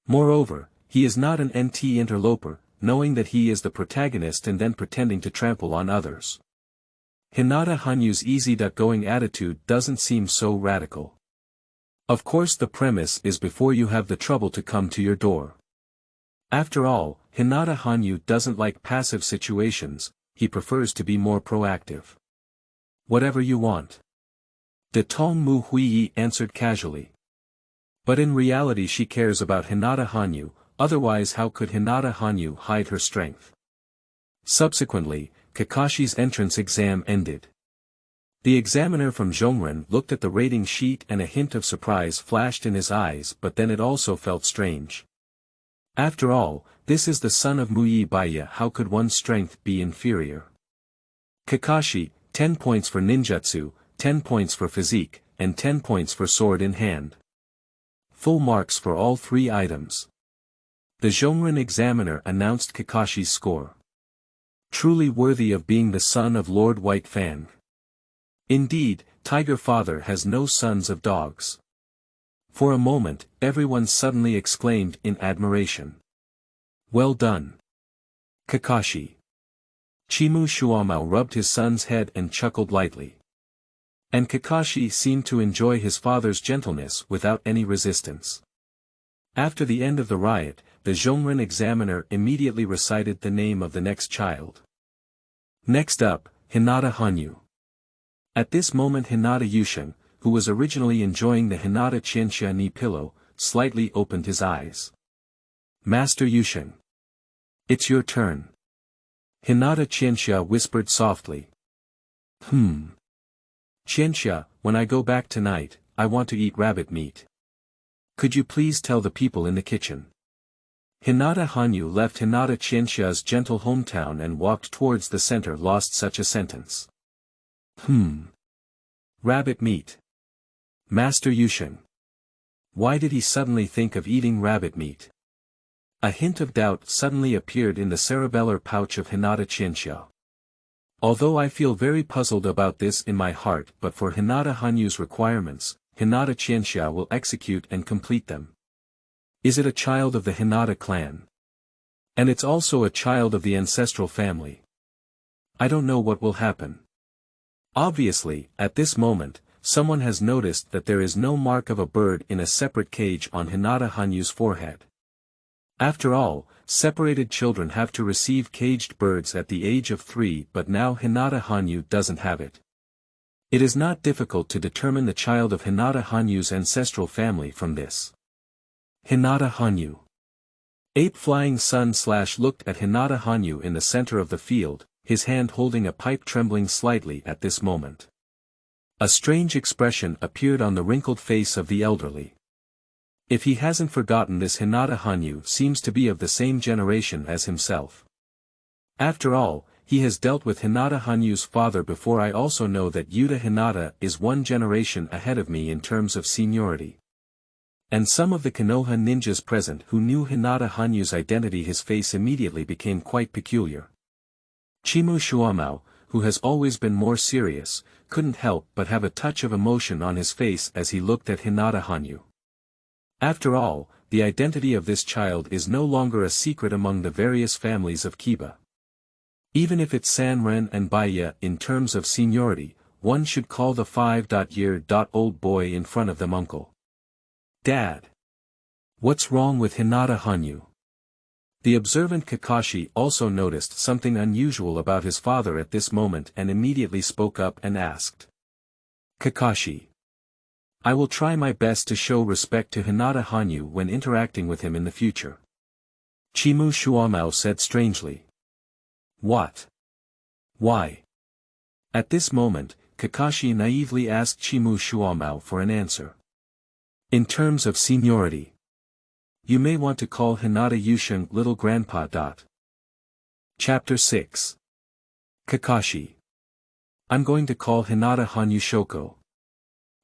Moreover, he is not an NT interloper, knowing that he is the protagonist and then pretending to trample on others. Hinata Hanyu's easy-going attitude doesn't seem so radical. Of course, the premise is before you have the trouble to come to your door. After all, Hinata Hanyu doesn't like passive situations, he prefers to be more proactive. Whatever you want. De Tong Mu Hui answered casually. But in reality she cares about Hinata Hanyu, otherwise how could Hinata Hanyu hide her strength? Subsequently, Kakashi's entrance exam ended. The examiner from Zhongren looked at the rating sheet and a hint of surprise flashed in his eyes, but then it also felt strange. After all, this is the son of Muyi Baya. How could one's strength be inferior? Kakashi, 10 points for ninjutsu, 10 points for physique, and 10 points for sword in hand. Full marks for all 3 items. The Zhongren examiner announced Kakashi's score. Truly worthy of being the son of Lord White Fang. Indeed, Tiger Father has no sons of dogs. For a moment, everyone suddenly exclaimed in admiration. Well done, Kakashi. Chimu Shuamao rubbed his son's head and chuckled lightly. And Kakashi seemed to enjoy his father's gentleness without any resistance. After the end of the riot, the Zhongren examiner immediately recited the name of the next child. Next up, Hinata Hanyu. At this moment Hinata Yusheng, who was originally enjoying the Hinata Qianxia ni pillow, slightly opened his eyes. Master Yusheng. It's your turn. Hinata Qianxia whispered softly. Qianxia, when I go back tonight, I want to eat rabbit meat. Could you please tell the people in the kitchen? Hinata Hanyu left Hinata Qianxia's gentle hometown and walked towards the center. Lost such a sentence. Rabbit meat. Master Yusheng. Why did he suddenly think of eating rabbit meat? A hint of doubt suddenly appeared in the cerebellar pouch of Hinata Qianxia. Although I feel very puzzled about this in my heart, but for Hinata Hanyu's requirements, Hinata Qianxia will execute and complete them. Is it a child of the Hinata clan? And it's also a child of the ancestral family. I don't know what will happen. Obviously, at this moment, someone has noticed that there is no mark of a bird in a separate cage on Hinata Hanyu's forehead. After all, separated children have to receive caged birds at the age of 3, but now Hinata Hanyu doesn't have it. It is not difficult to determine the child of Hinata Hanyu's ancestral family from this. Hinata Hanyu. Ape Flying Sun / looked at Hinata Hanyu in the center of the field, his hand holding a pipe trembling slightly at this moment. A strange expression appeared on the wrinkled face of the elderly. If he hasn't forgotten this, Hinata Hanyu seems to be of the same generation as himself. After all, he has dealt with Hinata Hanyu's father before. I also know that Yuta Hinata is 1 generation ahead of me in terms of seniority. And some of the Konoha ninjas present who knew Hinata Hanyu's identity, his face immediately became quite peculiar. Chimu Shuamao, who has always been more serious, couldn't help but have a touch of emotion on his face as he looked at Hinata Hanyu. After all, the identity of this child is no longer a secret among the various families of Kiba. Even if it's Sanren and Baya in terms of seniority, one should call the 5-year-old boy in front of them uncle. Dad. What's wrong with Hinata Hanyu? The observant Kakashi also noticed something unusual about his father at this moment and immediately spoke up and asked. Kakashi. I will try my best to show respect to Hinata Hanyu when interacting with him in the future. Chimu Shuamao said strangely. What? Why? At this moment, Kakashi naively asked Chimu Shuamao for an answer. In terms of seniority. You may want to call Hinata Yusheng little grandpa. Chapter 6. Kakashi. I'm going to call Hinata Hanyu Shoko.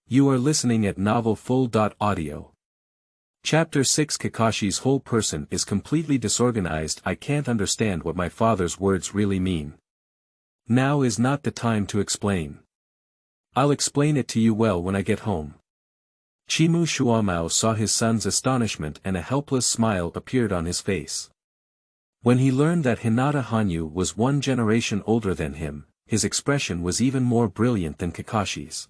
You are listening at Novel Full. Audio. Chapter 6. Kakashi's whole person is completely disorganized. I can't understand what my father's words really mean. Now is not the time to explain. I'll explain it to you well when I get home. Chimu Shuamao saw his son's astonishment and a helpless smile appeared on his face. When he learned that Hinata Hanyu was 1 generation older than him, his expression was even more brilliant than Kakashi's.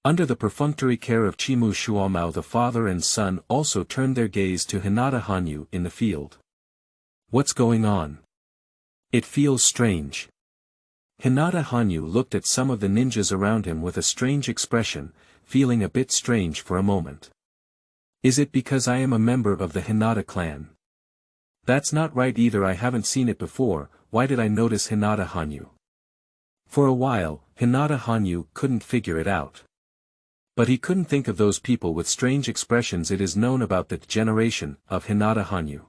Under the perfunctory care of Chimu Shuamao, the father and son also turned their gaze to Hinata Hanyu in the field. What's going on? It feels strange. Hinata Hanyu looked at some of the ninjas around him with a strange expression, feeling a bit strange for a moment. Is it because I am a member of the Hinata clan? That's not right either. I haven't seen it before. Why did I notice Hinata Hanyu? For a while, Hinata Hanyu couldn't figure it out. But he couldn't think of those people with strange expressions. It is known about the generation of Hinata Hanyu.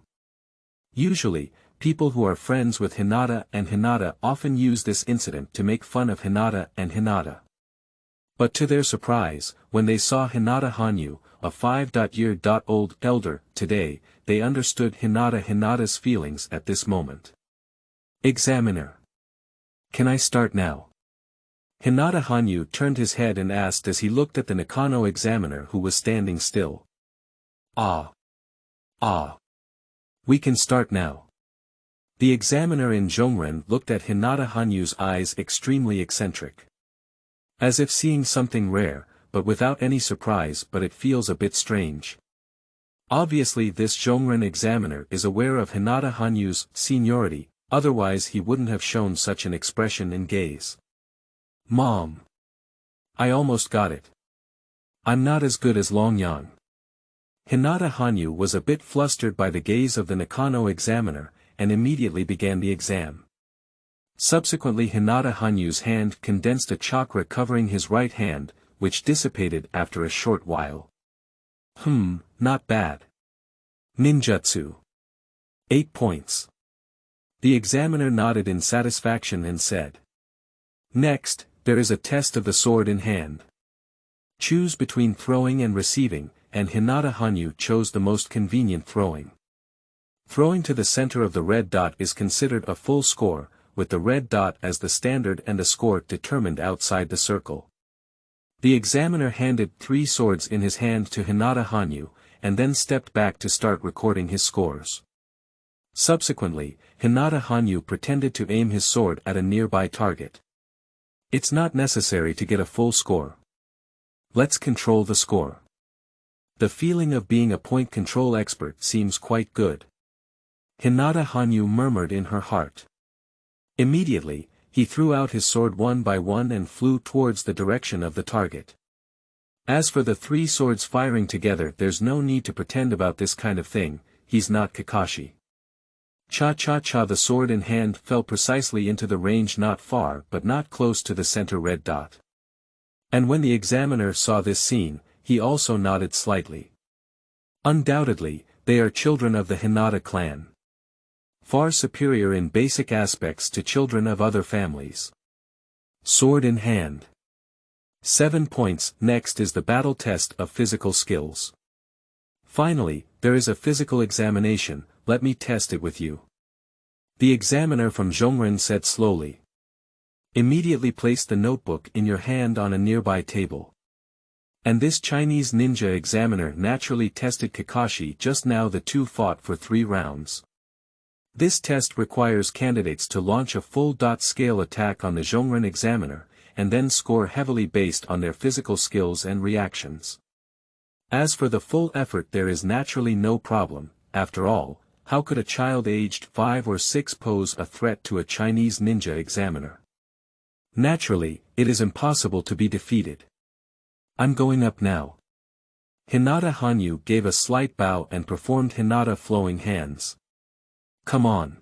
Usually, people who are friends with Hinata and Hinata often use this incident to make fun of Hinata and Hinata. But to their surprise, when they saw Hinata Hanyu, a 5-year-old elder, today, they understood Hinata's feelings at this moment. Examiner. Can I start now? Hinata Hanyu turned his head and asked as he looked at the Nakano examiner who was standing still. Ah. We can start now. The examiner in Zhongren looked at Hinata Hanyu's eyes extremely eccentric. As if seeing something rare, but without any surprise, but it feels a bit strange. Obviously this Zhongren examiner is aware of Hinata Hanyu's seniority, otherwise he wouldn't have shown such an expression and gaze. Mom. I almost got it. I'm not as good as Longyang. Hinata Hanyu was a bit flustered by the gaze of the Nakano examiner, and immediately began the exam. Subsequently Hinata Hanyu's hand condensed a chakra covering his right hand, which dissipated after a short while. Not bad. Ninjutsu. 8 points. The examiner nodded in satisfaction and said. Next, there is a test of the sword in hand. Choose between throwing and receiving, and Hinata Hanyu chose the most convenient throwing. Throwing to the center of the red dot is considered a full score, with the red dot as the standard and a score determined outside the circle. The examiner handed 3 swords in his hand to Hinata Hanyu, and then stepped back to start recording his scores. Subsequently, Hinata Hanyu pretended to aim his sword at a nearby target. It's not necessary to get a full score. Let's control the score. The feeling of being a point control expert seems quite good. Hinata Hanyu murmured in her heart. Immediately, he threw out his sword one by one and flew towards the direction of the target. As for the 3 swords firing together, there's no need to pretend about this kind of thing, he's not Kakashi. Cha-cha-cha, the sword in hand fell precisely into the range, not far but not close to the center red dot. And when the examiner saw this scene, he also nodded slightly. Undoubtedly, they are children of the Hinata clan. Far superior in basic aspects to children of other families. Sword in hand. 7 points. Next is the battle test of physical skills. Finally, there is a physical examination, let me test it with you. The examiner from Zhongren said slowly. Immediately place the notebook in your hand on a nearby table. And this Chinese ninja examiner naturally tested Kakashi just now. The two fought for 3 rounds. This test requires candidates to launch a full scale attack on the Zhongren examiner, and then score heavily based on their physical skills and reactions. As for the full effort, there is naturally no problem. After all, how could a child aged 5 or 6 pose a threat to a Chinese ninja examiner? Naturally, it is impossible to be defeated. I'm going up now. Hinata Hanyu gave a slight bow and performed Hinata flowing hands. Come on.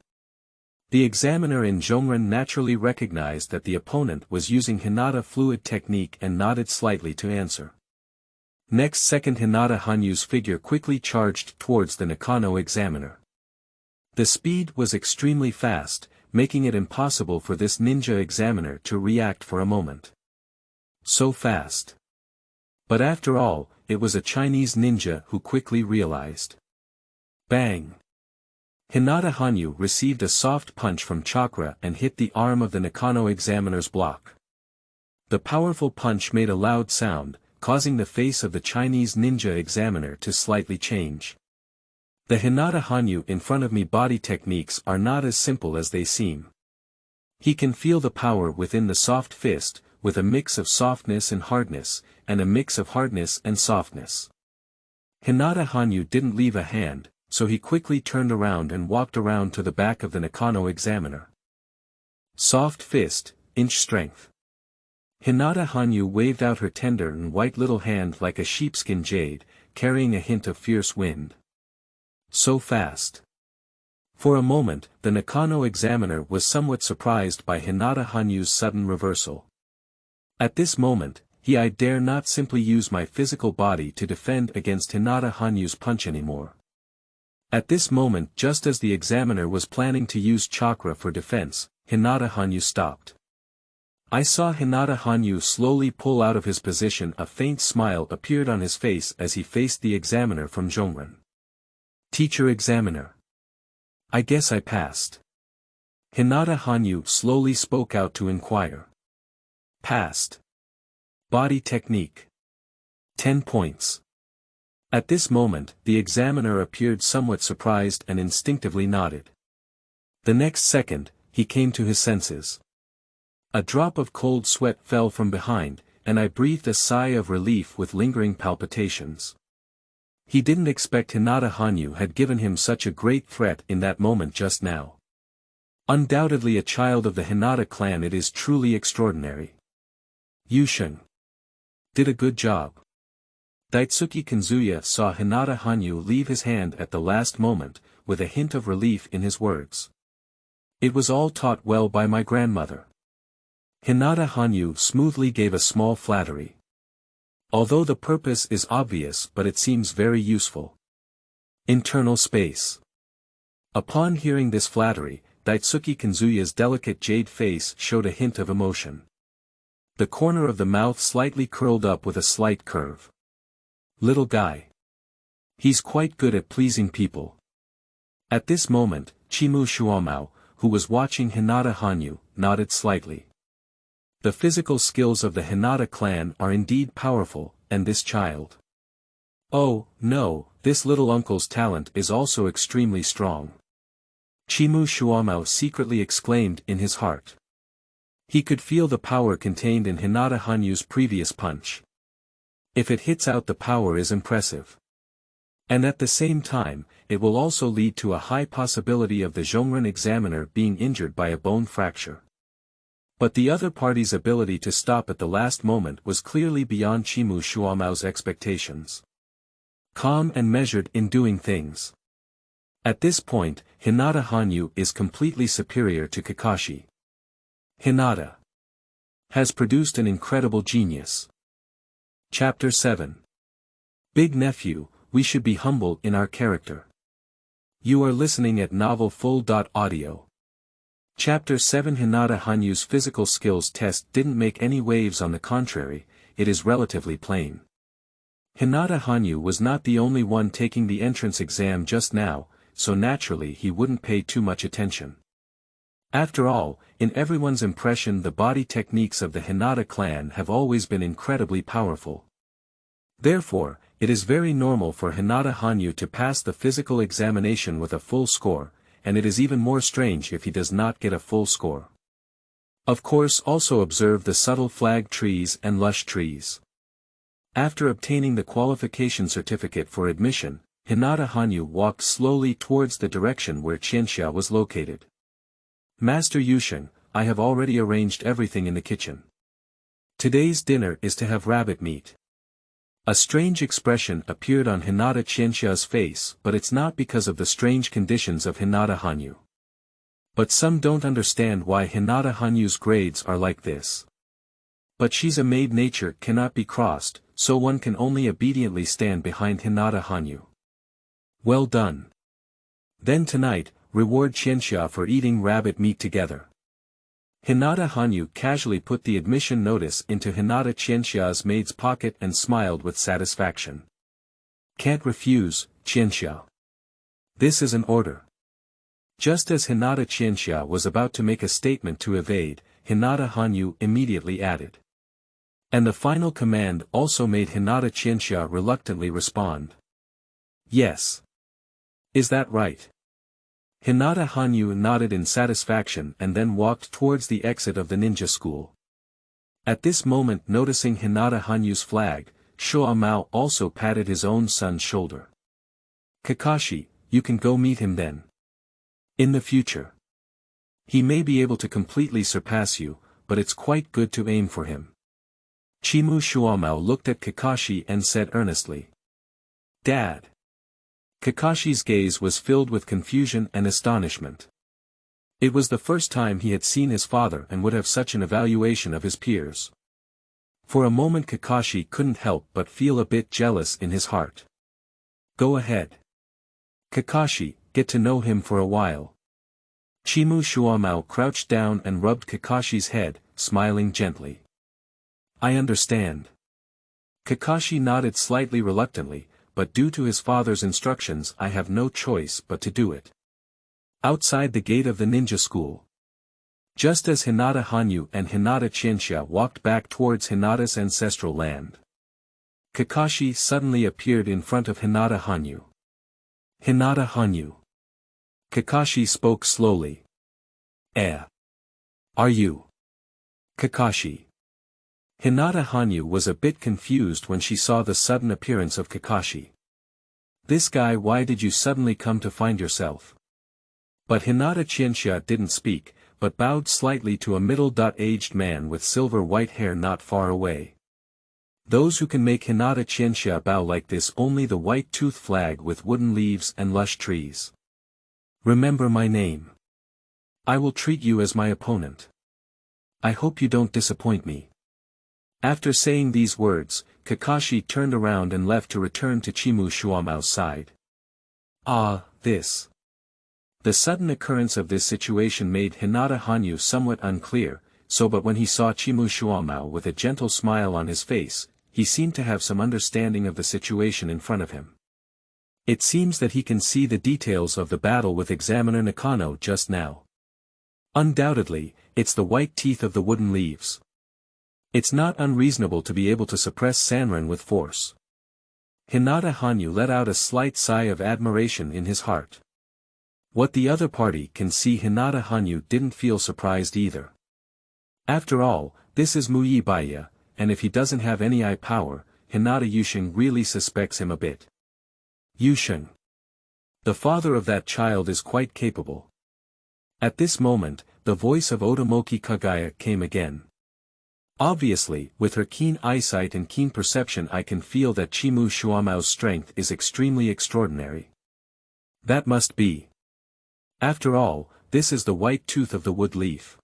The examiner in Zhongren naturally recognized that the opponent was using Hinata fluid technique and nodded slightly to answer. Next second, Hinata Hanyu's figure quickly charged towards the Nakano examiner. The speed was extremely fast, making it impossible for this ninja examiner to react for a moment. So fast. But after all, it was a Chinese ninja who quickly realized. Bang! Hinata Hanyu received a soft punch from chakra and hit the arm of the Nakano examiner's block. The powerful punch made a loud sound, causing the face of the Chinese ninja examiner to slightly change. The Hinata Hanyu in front of me body techniques are not as simple as they seem. He can feel the power within the soft fist, with a mix of softness and hardness, and a mix of hardness and softness. Hinata Hanyu didn't leave a hand, so he quickly turned around and walked around to the back of the Nakano examiner. Soft fist, inch strength. Hinata Hanyu waved out her tender and white little hand like a sheepskin jade, carrying a hint of fierce wind. So fast. For a moment, the Nakano examiner was somewhat surprised by Hinata Hanyu's sudden reversal. At this moment, I dare not simply use my physical body to defend against Hinata Hanyu's punch anymore. At this moment, just as the examiner was planning to use chakra for defense, Hinata Hanyu stopped. I saw Hinata Hanyu slowly pull out of his position. A faint smile appeared on his face as he faced the examiner from Zhongren. Teacher examiner. I guess I passed. Hinata Hanyu slowly spoke out to inquire. Passed. Body technique. 10 points. At this moment, the examiner appeared somewhat surprised and instinctively nodded. The next second, he came to his senses. A drop of cold sweat fell from behind, and I breathed a sigh of relief with lingering palpitations. He didn't expect Hinata Hanyu had given him such a great threat in that moment just now. Undoubtedly a child of the Hinata clan, it is truly extraordinary. Yusheng did a good job. Daitsuki Kazuya saw Hinata Hanyu leave his hand at the last moment, with a hint of relief in his words. It was all taught well by my grandmother. Hinata Hanyu smoothly gave a small flattery. Although the purpose is obvious, but it seems very useful. Internal space. Upon hearing this flattery, Daitsuki Kazuya's delicate jade face showed a hint of emotion. The corner of the mouth slightly curled up with a slight curve. Little guy. He's quite good at pleasing people. At this moment, Chimu Shuamao, who was watching Hinata Hanyu, nodded slightly. The physical skills of the Hinata clan are indeed powerful, and this child. Oh, no, this little uncle's talent is also extremely strong. Chimu Shuamao secretly exclaimed in his heart. He could feel the power contained in Hinata Hanyu's previous punch. If it hits out, the power is impressive. And at the same time, it will also lead to a high possibility of the Zhongren examiner being injured by a bone fracture. But the other party's ability to stop at the last moment was clearly beyond Chimu Shuamao's expectations. Calm and measured in doing things. At this point, Hinata Hanyu is completely superior to Kakashi. Hinata has produced an incredible genius. Chapter 7. Big Nephew, we should be humble in our character. You are listening at Novel Full.audio. Chapter 7. Hinata Hanyu's physical skills test didn't make any waves. On the contrary, it is relatively plain. Hinata Hanyu was not the only one taking the entrance exam just now, so naturally he wouldn't pay too much attention. After all, in everyone's impression, the body techniques of the Hinata clan have always been incredibly powerful. Therefore, it is very normal for Hinata Hanyu to pass the physical examination with a full score, and it is even more strange if he does not get a full score. Of course, also observe the subtle flag trees and lush trees. After obtaining the qualification certificate for admission, Hinata Hanyu walked slowly towards the direction where Qianxia was located. Master Yusheng, I have already arranged everything in the kitchen. Today's dinner is to have rabbit meat. A strange expression appeared on Hinata Qianxia's face, but it's not because of the strange conditions of Hinata Hanyu. But some don't understand why Hinata Hanyu's grades are like this. But she's a maid, nature cannot be crossed, so one can only obediently stand behind Hinata Hanyu. Well done. Then tonight, reward Qianxia for eating rabbit meat together. Hinata Hanyu casually put the admission notice into Hinata Qianxia's maid's pocket and smiled with satisfaction. Can't refuse, Qianxia. This is an order. Just as Hinata Qianxia was about to make a statement to evade, Hinata Hanyu immediately added. And the final command also made Hinata Qianxia reluctantly respond. Yes. Is that right? Hinata Hanyu nodded in satisfaction and then walked towards the exit of the ninja school. At this moment, noticing Hinata Hanyu's flag, Shuamao also patted his own son's shoulder. Kakashi, you can go meet him then. In the future. He may be able to completely surpass you, but it's quite good to aim for him. Chimu Shuamao looked at Kakashi and said earnestly. Dad. Kakashi's gaze was filled with confusion and astonishment. It was the first time he had seen his father and would have such an evaluation of his peers. For a moment Kakashi couldn't help but feel a bit jealous in his heart. Go ahead. Kakashi, get to know him for a while. Chimu Shuamao crouched down and rubbed Kakashi's head, smiling gently. I understand. Kakashi nodded slightly reluctantly, but due to his father's instructions I have no choice but to do it. Outside the gate of the ninja school. Just as Hinata Hanyu and Hinata Chinsha walked back towards Hinata's ancestral land, Kakashi suddenly appeared in front of Hinata Hanyu. Hinata Hanyu. Kakashi spoke slowly. Are you? Kakashi. Hinata Hanyu was a bit confused when she saw the sudden appearance of Kakashi. This guy, why did you suddenly come to find yourself? But Hinata Chinsha didn't speak, but bowed slightly to a middle-aged man with silver-white hair not far away. Those who can make Hinata Chinsha bow like this only the white-tooth flag with wooden leaves and lush trees. Remember my name. I will treat you as my opponent. I hope you don't disappoint me. After saying these words, Kakashi turned around and left to return to Chimu Shuamao's side. This. The sudden occurrence of this situation made Hinata Hanyu somewhat unclear, but when he saw Chimu Shuamao with a gentle smile on his face, he seemed to have some understanding of the situation in front of him. It seems that he can see the details of the battle with Examiner Nakano just now. Undoubtedly, it's the white teeth of the wooden leaves. It's not unreasonable to be able to suppress Sanrin with force. Hinata Hanyu let out a slight sigh of admiration in his heart. What the other party can see, Hinata Hanyu didn't feel surprised either. After all, this is Muyi Baya, and if he doesn't have any eye power, Hinata Yusheng really suspects him a bit. Yusheng. The father of that child is quite capable. At this moment, the voice of Otomoki Kaguya came again. Obviously, with her keen eyesight and keen perception, I can feel that Chimu Shuamao's strength is extremely extraordinary. That must be. After all, this is the white tooth of the wood leaf.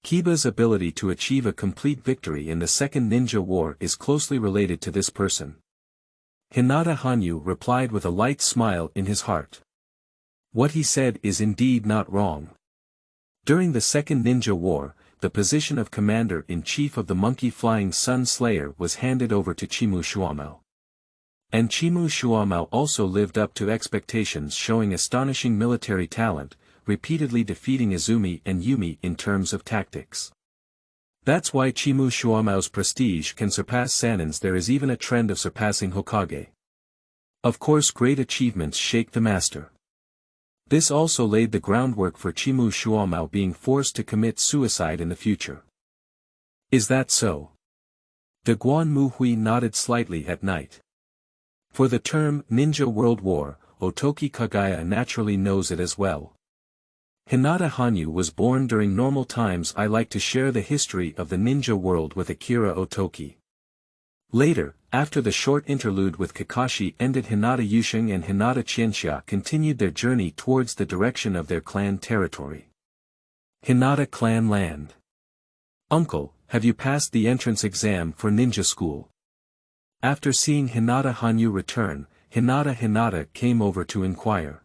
Kiba's ability to achieve a complete victory in the Second Ninja War is closely related to this person. Hinata Hanyu replied with a light smile in his heart. What he said is indeed not wrong. During the Second Ninja War, the position of Commander-in-Chief of the Monkey Flying Sun Slayer was handed over to Chimu Shuamao. And Chimu Shuamao also lived up to expectations, showing astonishing military talent, repeatedly defeating Izumi and Yumi in terms of tactics. That's why Chimu Shuamao's prestige can surpass Sanin's. There is even a trend of surpassing Hokage. Of course, great achievements shake the master. This also laid the groundwork for Chimu Shuamao being forced to commit suicide in the future. Is that so? De Guan Muhui nodded slightly at night. For the term Ninja World War, Otoki Kaguya naturally knows it as well. Hinata Hanyu was born during normal times. I like to share the history of the ninja world with Akira Otoki. Later, after the short interlude with Kakashi ended, Hinata Yusheng and Hinata Chinsha continued their journey towards the direction of their clan territory. Hinata clan land. Uncle, have you passed the entrance exam for ninja school? After seeing Hinata Hanyu return, Hinata came over to inquire.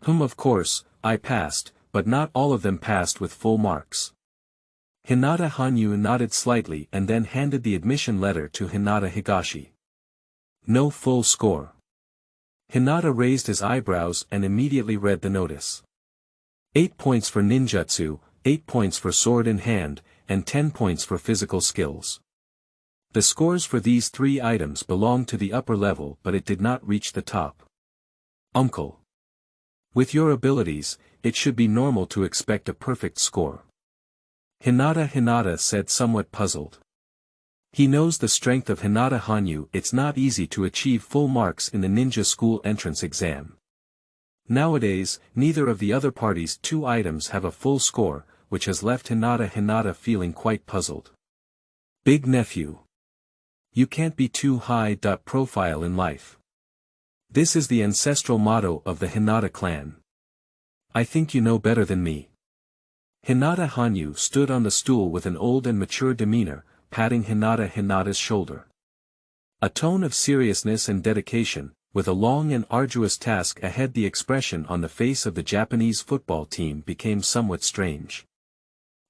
Of course, I passed, but not all of them passed with full marks. Hinata Hanyu nodded slightly and then handed the admission letter to Hinata Higashi. No full score. Hinata raised his eyebrows and immediately read the notice. 8 points for ninjutsu, 8 points for sword in hand, and 10 points for physical skills. The scores for these 3 items belonged to the upper level, but it did not reach the top. Uncle. With your abilities, it should be normal to expect a perfect score. Hinata said, somewhat puzzled. He knows the strength of Hinata Hanyu. It's not easy to achieve full marks in the ninja school entrance exam. Nowadays, neither of the other parties' 2 items have a full score, which has left Hinata feeling quite puzzled. Big nephew. You can't be too high profile in life. This is the ancestral motto of the Hinata clan. I think you know better than me. Hinata Hanyu stood on the stool with an old and mature demeanor, patting Hinata's shoulder. A tone of seriousness and dedication, with a long and arduous task ahead. The expression on the face of the Japanese football team became somewhat strange.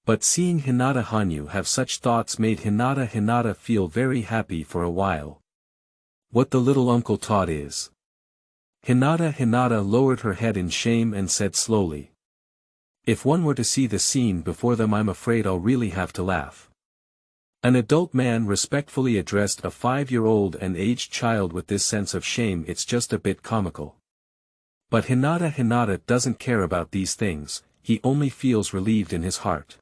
But seeing Hanyu have such thoughts made Hinata feel very happy for a while. What the little uncle taught is. Hinata lowered her head in shame and said slowly. If one were to see the scene before them, I'm afraid I'll really have to laugh. An adult man respectfully addressed a 5-year-old and aged child with this sense of shame. It's just a bit comical. But Hinata doesn't care about these things, he only feels relieved in his heart.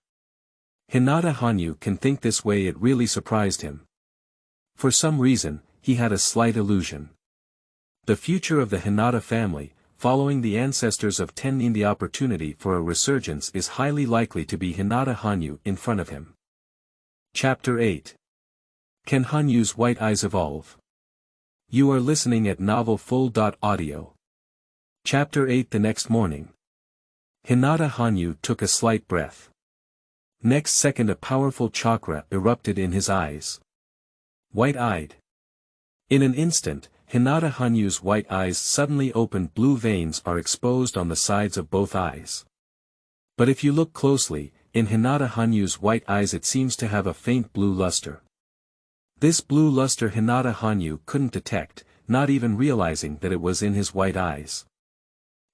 Hanyu can think this way. It really surprised him. For some reason, he had a slight illusion. The future of the Hinata family, following the ancestors of 10 in the opportunity for a resurgence is highly likely to be Hanyu in front of him. Chapter 8. Can Hanyu's white eyes evolve? You are listening at novelfull.audio. Chapter 8. The next morning. Hanyu took a slight breath. Next second a powerful chakra erupted in his eyes. White-eyed. In an instant, Hanyu's white eyes suddenly opened. Blue veins are exposed on the sides of both eyes. But if you look closely, in Hanyu's white eyes it seems to have a faint blue luster. This blue luster Hanyu couldn't detect, not even realizing that it was in his white eyes.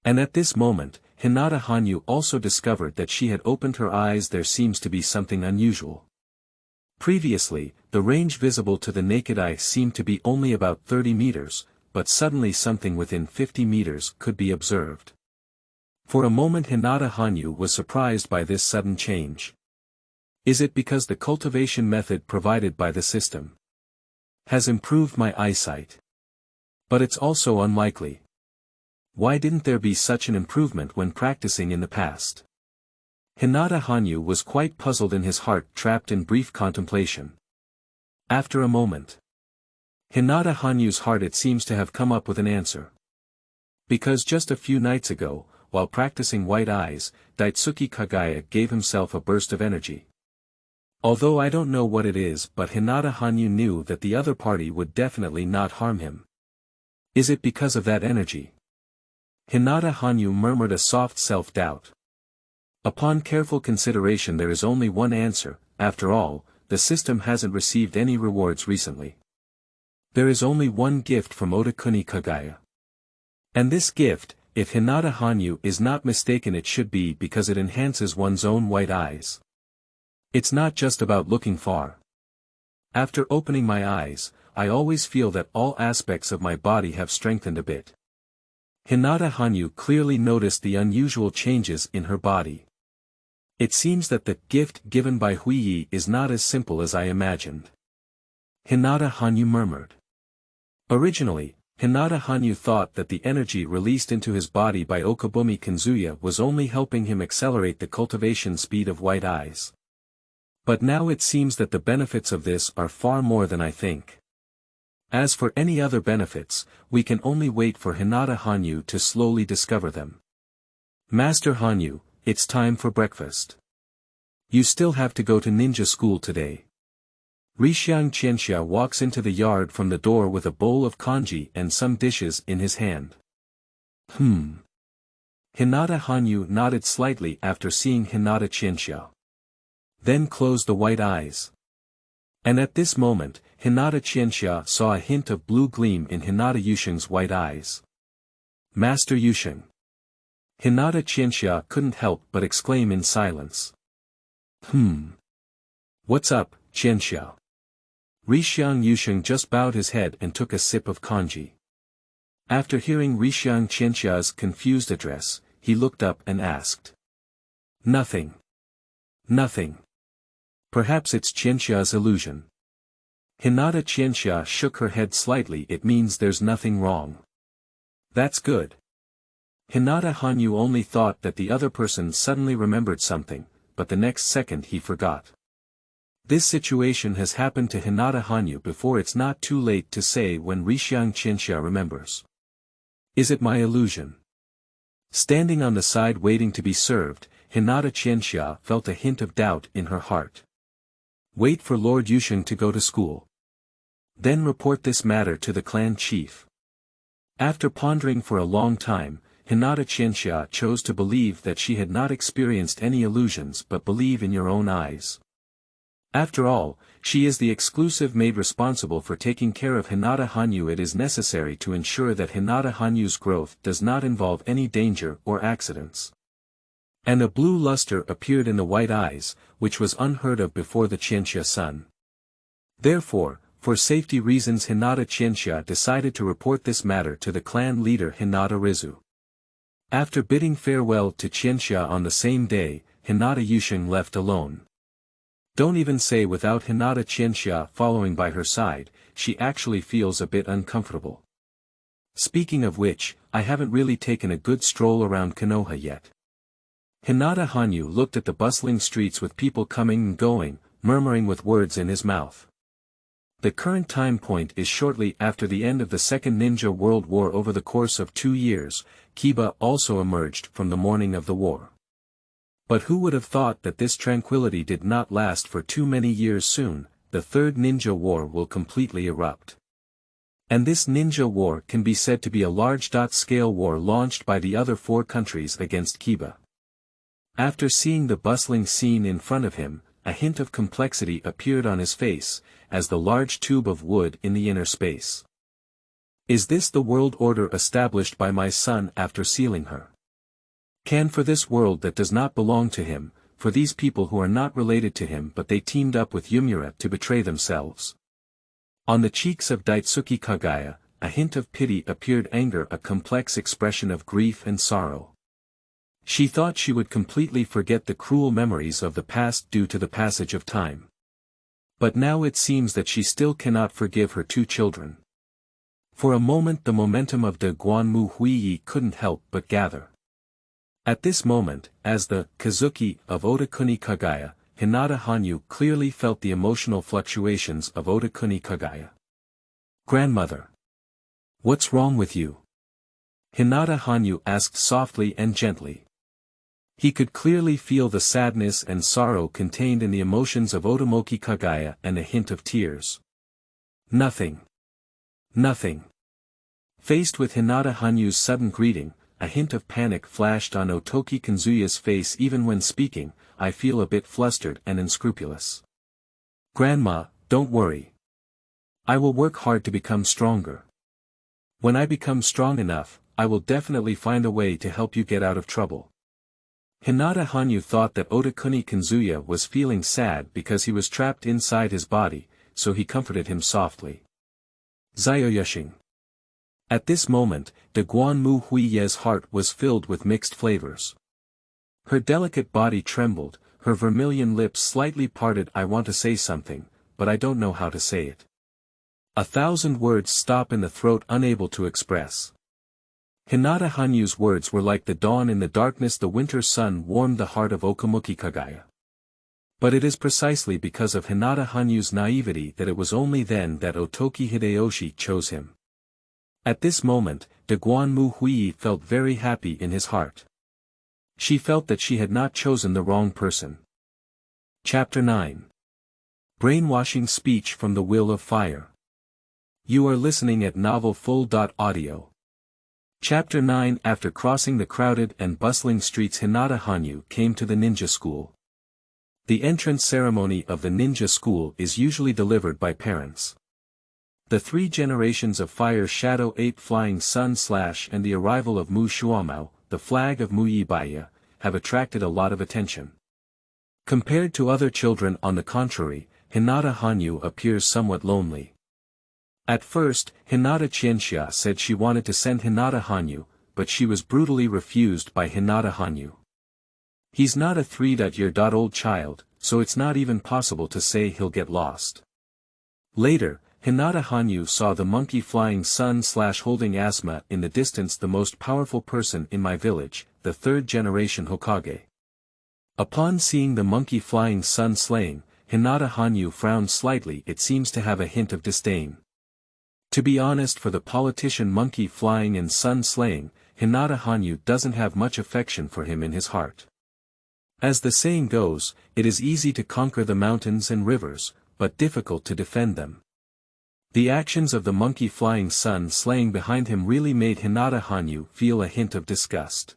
And at this moment, Hanyu also discovered that she had opened her eyes. There seems to be something unusual. Previously, the range visible to the naked eye seemed to be only about 30 meters, but suddenly something within 50 meters could be observed. For a moment Hanyu was surprised by this sudden change. Is it because the cultivation method provided by the system has improved my eyesight? But it's also unlikely. Why didn't there be such an improvement when practicing in the past? Hanyu was quite puzzled in his heart, trapped in brief contemplation. After a moment, Hanyu's heart it seems to have come up with an answer. Because just a few nights ago, while practicing white eyes, Daisuke Kaguya gave himself a burst of energy. Although I don't know what it is, but Hanyu knew that the other party would definitely not harm him. Is it because of that energy? Hanyu murmured a soft self-doubt. Upon careful consideration there is only one answer. After all, the system hasn't received any rewards recently. There is only one gift from Otakuni Kaguya. And this gift, if Hanyu is not mistaken, it should be because it enhances one's own white eyes. It's not just about looking far. After opening my eyes, I always feel that all aspects of my body have strengthened a bit. Hanyu clearly noticed the unusual changes in her body. It seems that the gift given by Huiyi is not as simple as I imagined. Hanyu murmured. Originally, Hanyu thought that the energy released into his body by Okabumi Kanzuya was only helping him accelerate the cultivation speed of white eyes. But now it seems that the benefits of this are far more than I think. As for any other benefits, we can only wait for Hanyu to slowly discover them. Master Hanyu, it's time for breakfast. You still have to go to ninja school today. Rishiang Qianxia walks into the yard from the door with a bowl of congee and some dishes in his hand. Hanyu nodded slightly after seeing Hinata Qianxia. Then closed the white eyes. And at this moment, Hinata Qianxia saw a hint of blue gleam in Hinata Yusheng's white eyes. Master Yusheng. Hinata Qianxia couldn't help but exclaim in silence. What's up, Qianxia? Rishiang Yusheng just bowed his head and took a sip of congee. After hearing Rishiang Qianxia's confused address, he looked up and asked. Nothing. Nothing. Perhaps it's Qianxia's illusion. Hinata Qianxia shook her head slightly. It means there's nothing wrong. That's good. Hinata Hanyu only thought that the other person suddenly remembered something, but the next second he forgot. This situation has happened to Hinata Hanyu before. It's not too late to say when Rishiang Qianxia remembers. Is it my illusion? Standing on the side waiting to be served, Hinata Qianxia felt a hint of doubt in her heart. Wait for Lord Yushin to go to school. Then report this matter to the clan chief. After pondering for a long time, Hinata Qianxia chose to believe that she had not experienced any illusions but believe in your own eyes. After all, she is the exclusive maid responsible for taking care of Hinata Hanyu. It is necessary to ensure that Hinata Hanyu's growth does not involve any danger or accidents. And a blue luster appeared in the white eyes, which was unheard of before the Qianxia sun. Therefore, for safety reasons Hinata Qianxia decided to report this matter to the clan leader Hinata Rizu. After bidding farewell to Qianxia on the same day, Hinata Yushin left alone. Don't even say without Hinata Qianxia following by her side, she actually feels a bit uncomfortable. Speaking of which, I haven't really taken a good stroll around Konoha yet. Hinata Hanyu looked at the bustling streets with people coming and going, murmuring with words in his mouth. The current time point is shortly after the end of the Second Ninja World War. Over the course of 2 years, Kiba also emerged from the morning of the war. But who would have thought that this tranquility did not last for too many years? Soon, the Third Ninja War will completely erupt. And this ninja war can be said to be a large-scale war launched by the other 4 countries against Kiba. After seeing the bustling scene in front of him, a hint of complexity appeared on his face, as the large tube of wood in the inner space. Is this the world order established by my son after sealing her? Can for this world that does not belong to him, for these people who are not related to him but they teamed up with Yumura to betray themselves? On the cheeks of Daitsuki Kaguya, a hint of pity appeared, anger, a complex expression of grief and sorrow. She thought she would completely forget the cruel memories of the past due to the passage of time. But now it seems that she still cannot forgive her 2 children. For a moment the momentum of De Guanmu Huiyi couldn't help but gather. At this moment, as the Kazuki of Otakuni Kaguya, Hinata Hanyu clearly felt the emotional fluctuations of Otakuni Kaguya. Grandmother. What's wrong with you? Hinata Hanyu asked softly and gently. He could clearly feel the sadness and sorrow contained in the emotions of Otomoki Kaguya and a hint of tears. Nothing. Nothing. Faced with Hinata Hanyu's sudden greeting, a hint of panic flashed on Otoki Kanzuya's face. Even when speaking, I feel a bit flustered and unscrupulous. Grandma, don't worry. I will work hard to become stronger. When I become strong enough, I will definitely find a way to help you get out of trouble. Hinata Hanyu thought that Otakuni Kanzuya was feeling sad because he was trapped inside his body, so he comforted him softly. Zioyushing. At this moment, De Guanmu Huiye's heart was filled with mixed flavors. Her delicate body trembled, her vermilion lips slightly parted. I want to say something, but I don't know how to say it. 1,000 words stop in the throat, unable to express. Hinata Hanyu's words were like the dawn in the darkness. The winter sun warmed the heart of Okamuki Kaguya. But it is precisely because of Hinata Hanyu's naivety that it was only then that Otoki Hideyoshi chose him. At this moment, De Guanmu Huiyi felt very happy in his heart. She felt that she had not chosen the wrong person. Chapter 9. Brainwashing Speech from the Will of Fire. You are listening at novelfull.audio. Chapter 9. After crossing the crowded and bustling streets, Hinata Hanyu came to the ninja school. The entrance ceremony of the ninja school is usually delivered by parents. The 3 generations of Fire Shadow 8 Flying Sun / and the arrival of Mu Shuamao, the flag of Mu Yibaya, have attracted a lot of attention. Compared to other children, on the contrary, Hinata Hanyu appears somewhat lonely. At first, Hinata Qianxia said she wanted to send Hinata Hanyu, but she was brutally refused by Hinata Hanyu. He's not a 3-year-old child, so it's not even possible to say he'll get lost. Later, Hinata Hanyu saw the monkey Flying Sun / holding Asma in the distance, the most powerful person in my village, the 3rd generation Hokage. Upon seeing the monkey Flying Sun slaying, Hinata Hanyu frowned slightly. It seems to have a hint of disdain. To be honest, for the politician monkey flying and sun slaying, Hinata Hanyu doesn't have much affection for him in his heart. As the saying goes, it is easy to conquer the mountains and rivers, but difficult to defend them. The actions of the monkey flying sun slaying behind him really made Hinata Hanyu feel a hint of disgust.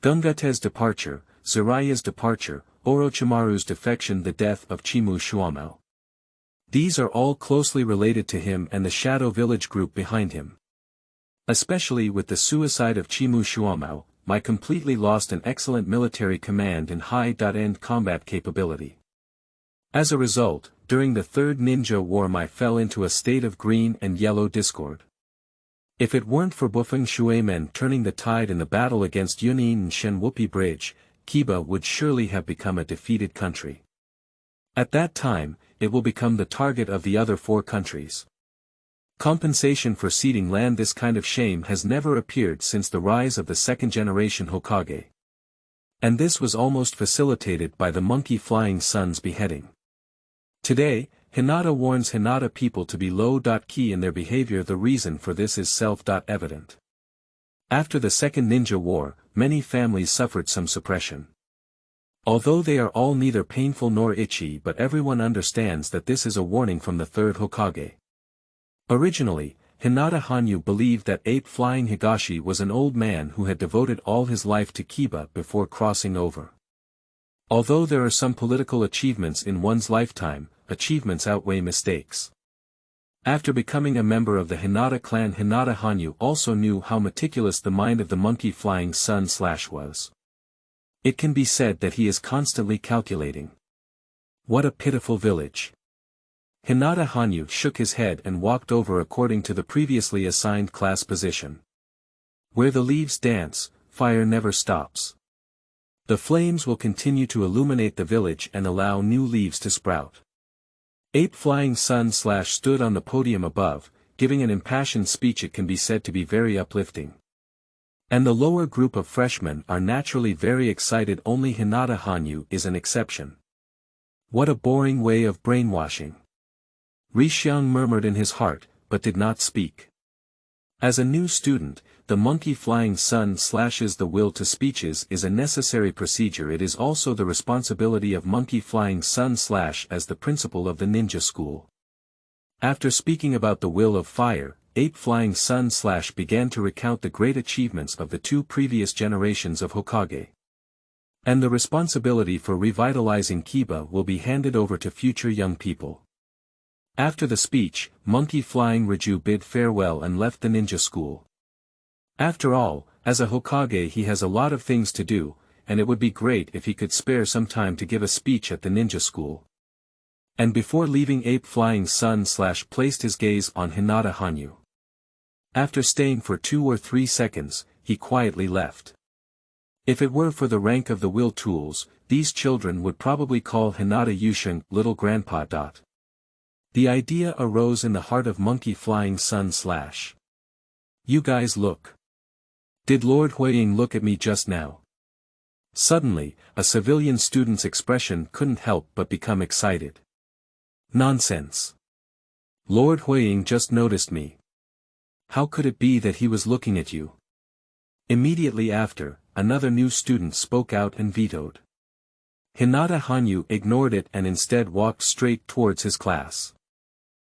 Gungate's departure, Ziraya's departure, Orochimaru's defection, the death of Chimu Shuamao. These are all closely related to him and the Shadow Village group behind him. Especially with the suicide of Chimu Shuamao, my completely lost an excellent military command and high-end combat capability. As a result, during the Third Ninja War I fell into a state of green and yellow discord. If it weren't for Bufeng Shuemen turning the tide in the battle against Yunin and Shenwupi Bridge, Kiba would surely have become a defeated country. At that time, it will become the target of the other 4 countries. Compensation for ceding land. This kind of shame has never appeared since the rise of the second-generation Hokage. And this was almost facilitated by the monkey flying sun's beheading. Today, Hinata warns Hinata people to be low-key in their behavior. The reason for this is self-evident. After the Second Ninja War, many families suffered some suppression. Although they are all neither painful nor itchy, but everyone understands that this is a warning from the third Hokage. Originally, Hinata Hanyu believed that Ape Flying Higashi was an old man who had devoted all his life to Kiba before crossing over. Although there are some political achievements in one's lifetime, achievements outweigh mistakes. After becoming a member of the Hinata clan, Hinata Hanyu also knew how meticulous the mind of the monkey flying sun was. It can be said that he is constantly calculating. What a pitiful village. Hinata Hanyu shook his head and walked over according to the previously assigned class position. Where the leaves dance, fire never stops. The flames will continue to illuminate the village and allow new leaves to sprout. Ape Flying Sun stood on the podium above, giving an impassioned speech. It can be said to be very uplifting. And the lower group of freshmen are naturally very excited. Only Hinata Hanyu is an exception. What a boring way of brainwashing. Rixiang murmured in his heart, but did not speak. As a new student, the monkey flying sun slashes the will to speeches is a necessary procedure. It is also the responsibility of monkey flying sun as the principal of the ninja school. After speaking about the will of fire, Ape Flying Sun began to recount the great achievements of the 2 previous generations of Hokage. And the responsibility for revitalizing Kiba will be handed over to future young people. After the speech, Monkey Flying Raju bid farewell and left the ninja school. After all, as a Hokage he has a lot of things to do, and it would be great if he could spare some time to give a speech at the ninja school. And before leaving, Ape Flying Sun placed his gaze on Hinata Hanyu. After staying for 2 or 3 seconds, he quietly left. If it were for the rank of the will tools, these children would probably call Hinata Yusheng little grandpa. The idea arose in the heart of Monkey Flying Sun. You guys look. Did Lord Huiying look at me just now? Suddenly, a civilian student's expression couldn't help but become excited. Nonsense. Lord Huiying just noticed me. How could it be that he was looking at you? Immediately after, another new student spoke out and vetoed. Hinata Hanyu ignored it and instead walked straight towards his class.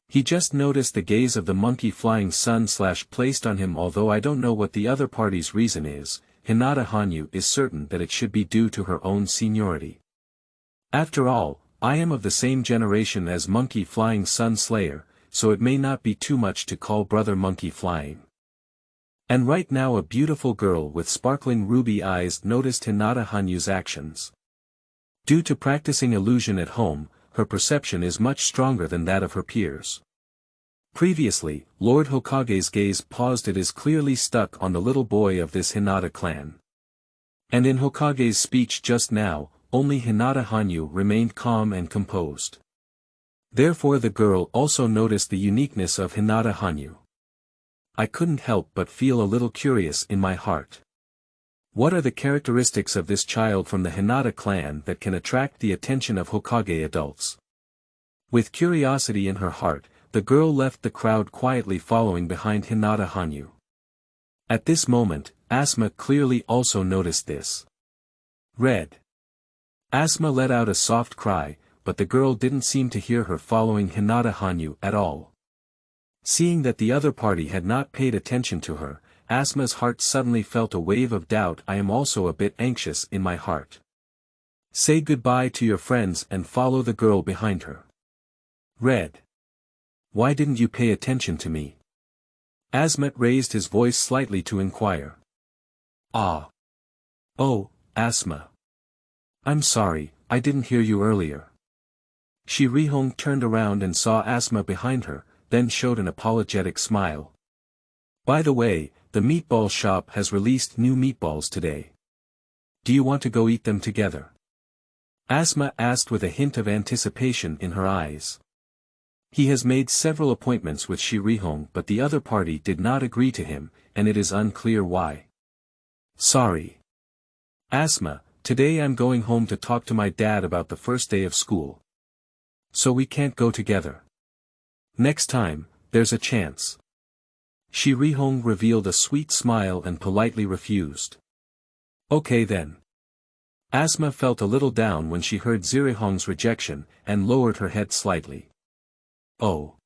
He just noticed the gaze of the monkey flying sun placed on him. Although I don't know what the other party's reason is, Hinata Hanyu is certain that it should be due to her own seniority. After all, I am of the same generation as Monkey Flying Sun Slayer, so it may not be too much to call brother Monkey Flying. And right now a beautiful girl with sparkling ruby eyes noticed Hinata Hanyu's actions. Due to practicing illusion at home, her perception is much stronger than that of her peers. Previously, Lord Hokage's gaze paused. It is clearly stuck on the little boy of this Hinata clan. And in Hokage's speech just now, only Hinata Hanyu remained calm and composed. Therefore the girl also noticed the uniqueness of Hinata Hanyu. I couldn't help but feel a little curious in my heart. What are the characteristics of this child from the Hinata clan that can attract the attention of Hokage adults? With curiosity in her heart, the girl left the crowd quietly following behind Hinata Hanyu. At this moment, Asma clearly also noticed this. Red. Asuma let out a soft cry, but the girl didn't seem to hear her following Hinata Hanyu at all. Seeing that the other party had not paid attention to her, Asuma's heart suddenly felt a wave of doubt. I am also a bit anxious in my heart. Say goodbye to your friends and follow the girl behind her. Red. Why didn't you pay attention to me? Asuma raised his voice slightly to inquire. Ah. Oh, Asuma. I'm sorry, I didn't hear you earlier. Shirihong turned around and saw Asuma behind her, then showed an apologetic smile. By the way, the meatball shop has released new meatballs today. Do you want to go eat them together? Asuma asked with a hint of anticipation in her eyes. He has made several appointments with Shirihong, but the other party did not agree to him, and it is unclear why. Sorry. Asuma, today I'm going home to talk to my dad about the first day of school. So we can't go together. Next time, there's a chance. Shirihong revealed a sweet smile and politely refused. Okay then. Asuma felt a little down when she heard Shirihong's rejection, and lowered her head slightly. Oh.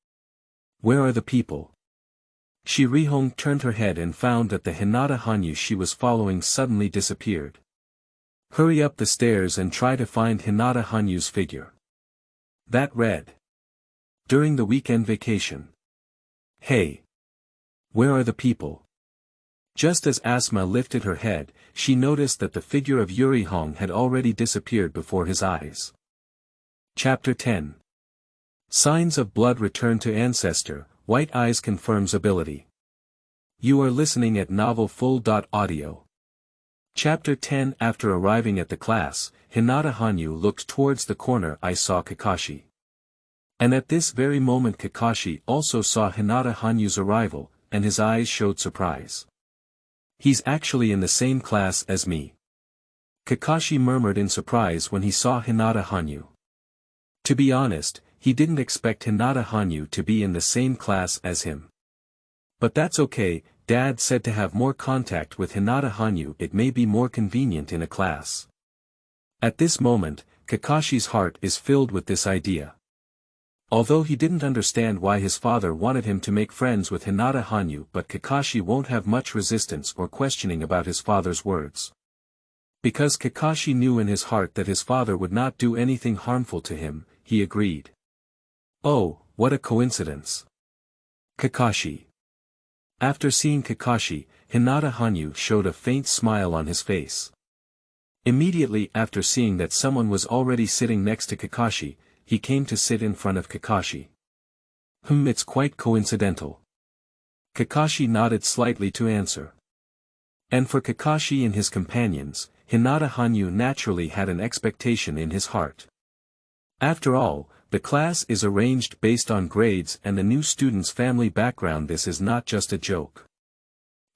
Where are the people? Shirihong turned her head and found that the Hinata Hanyu she was following suddenly disappeared. Hurry up the stairs and try to find Hinata Hanyu's figure. That read. During the weekend vacation. Hey. Where are the people? Just as Asuma lifted her head, she noticed that the figure of Shirihong had already disappeared before his eyes. Chapter 10. Signs of blood return to Ancestor, White Eyes confirms ability. You are listening at Novel Full.audio. Chapter 10. After arriving at the class, Hinata Hanyu looked towards the corner. I saw Kakashi. And at this very moment Kakashi also saw Hinata Hanyu's arrival, and his eyes showed surprise. He's actually in the same class as me. Kakashi murmured in surprise when he saw Hinata Hanyu. To be honest, he didn't expect Hinata Hanyu to be in the same class as him. But that's okay, Dad said to have more contact with Hinata Hanyu it may be more convenient in a class. At this moment, Kakashi's heart is filled with this idea. Although he didn't understand why his father wanted him to make friends with Hinata Hanyu, but Kakashi won't have much resistance or questioning about his father's words. Because Kakashi knew in his heart that his father would not do anything harmful to him, he agreed. Oh, what a coincidence. Kakashi. After seeing Kakashi, Hinata Hanyu showed a faint smile on his face. Immediately after seeing that someone was already sitting next to Kakashi, he came to sit in front of Kakashi. It's quite coincidental. Kakashi nodded slightly to answer. And for Kakashi and his companions, Hinata Hanyu naturally had an expectation in his heart. After all, the class is arranged based on grades and the new student's family background. This is not just a joke.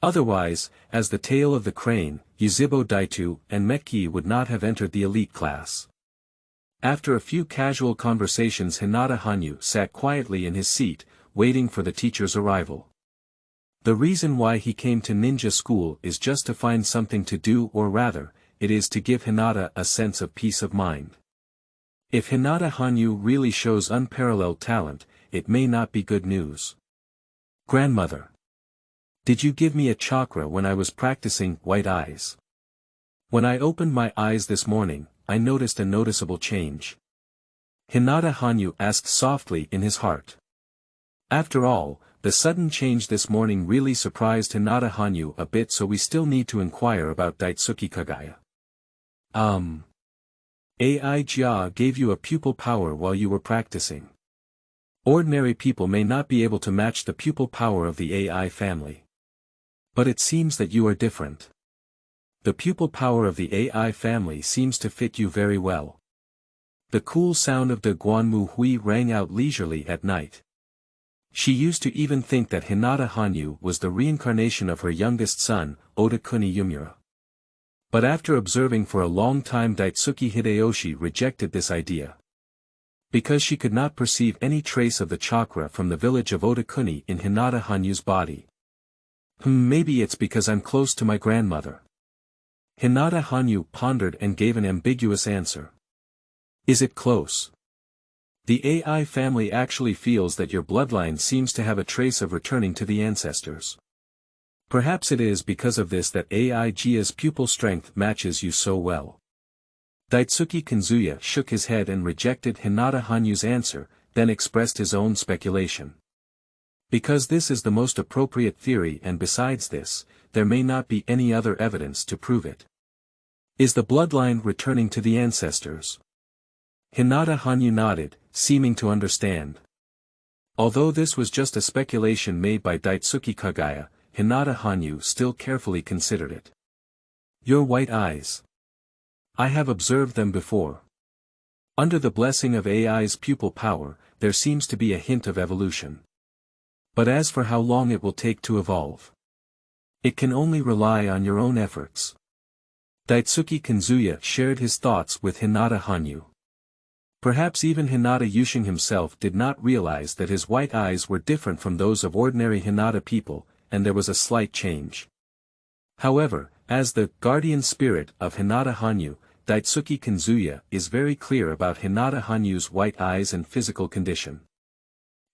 Otherwise, as the tail of the crane, Yuzhibo Daitu and Meki would not have entered the elite class. After a few casual conversations, Hinata Hanyu sat quietly in his seat, waiting for the teacher's arrival. The reason why he came to ninja school is just to find something to do, or rather, it is to give Hinata a sense of peace of mind. If Hinata Hanyu really shows unparalleled talent, it may not be good news. Grandmother. Did you give me a chakra when I was practicing White Eyes? When I opened my eyes this morning, I noticed a noticeable change. Hinata Hanyu asked softly in his heart. After all, the sudden change this morning really surprised Hinata Hanyu a bit, so we still need to inquire about Daitsuki Kaguya. AI Jia gave you a pupil power while you were practicing. Ordinary people may not be able to match the pupil power of the AI family. But it seems that you are different. The pupil power of the AI family seems to fit you very well. The cool sound of De Guanmu Hui rang out leisurely at night. She used to even think that Hinata Hanyu was the reincarnation of her youngest son, Otakuni Yumura. But after observing for a long time, Daitsuki Hideyoshi rejected this idea. Because she could not perceive any trace of the chakra from the village of Otakuni in Hinata Hanyu's body. Maybe it's because I'm close to my grandmother. Hinata Hanyu pondered and gave an ambiguous answer. Is it close? The AI family actually feels that your bloodline seems to have a trace of returning to the ancestors. Perhaps it is because of this that AIGA's pupil strength matches you so well. Daitsuki Kazuya shook his head and rejected Hinata Hanyu's answer, then expressed his own speculation. Because this is the most appropriate theory, and besides this, there may not be any other evidence to prove it. Is the bloodline returning to the ancestors? Hinata Hanyu nodded, seeming to understand. Although this was just a speculation made by Daitsuki Kaguya, Hinata Hanyu still carefully considered it. Your white eyes. I have observed them before. Under the blessing of AI's pupil power, there seems to be a hint of evolution. But as for how long it will take to evolve, it can only rely on your own efforts. Daitsuki Kazuya shared his thoughts with Hinata Hanyu. Perhaps even Hinata Yushing himself did not realize that his white eyes were different from those of ordinary Hinata people, and there was a slight change. However, as the guardian spirit of Hinata Hanyu, Daitsuki Kazuya is very clear about Hinata Hanyu's white eyes and physical condition.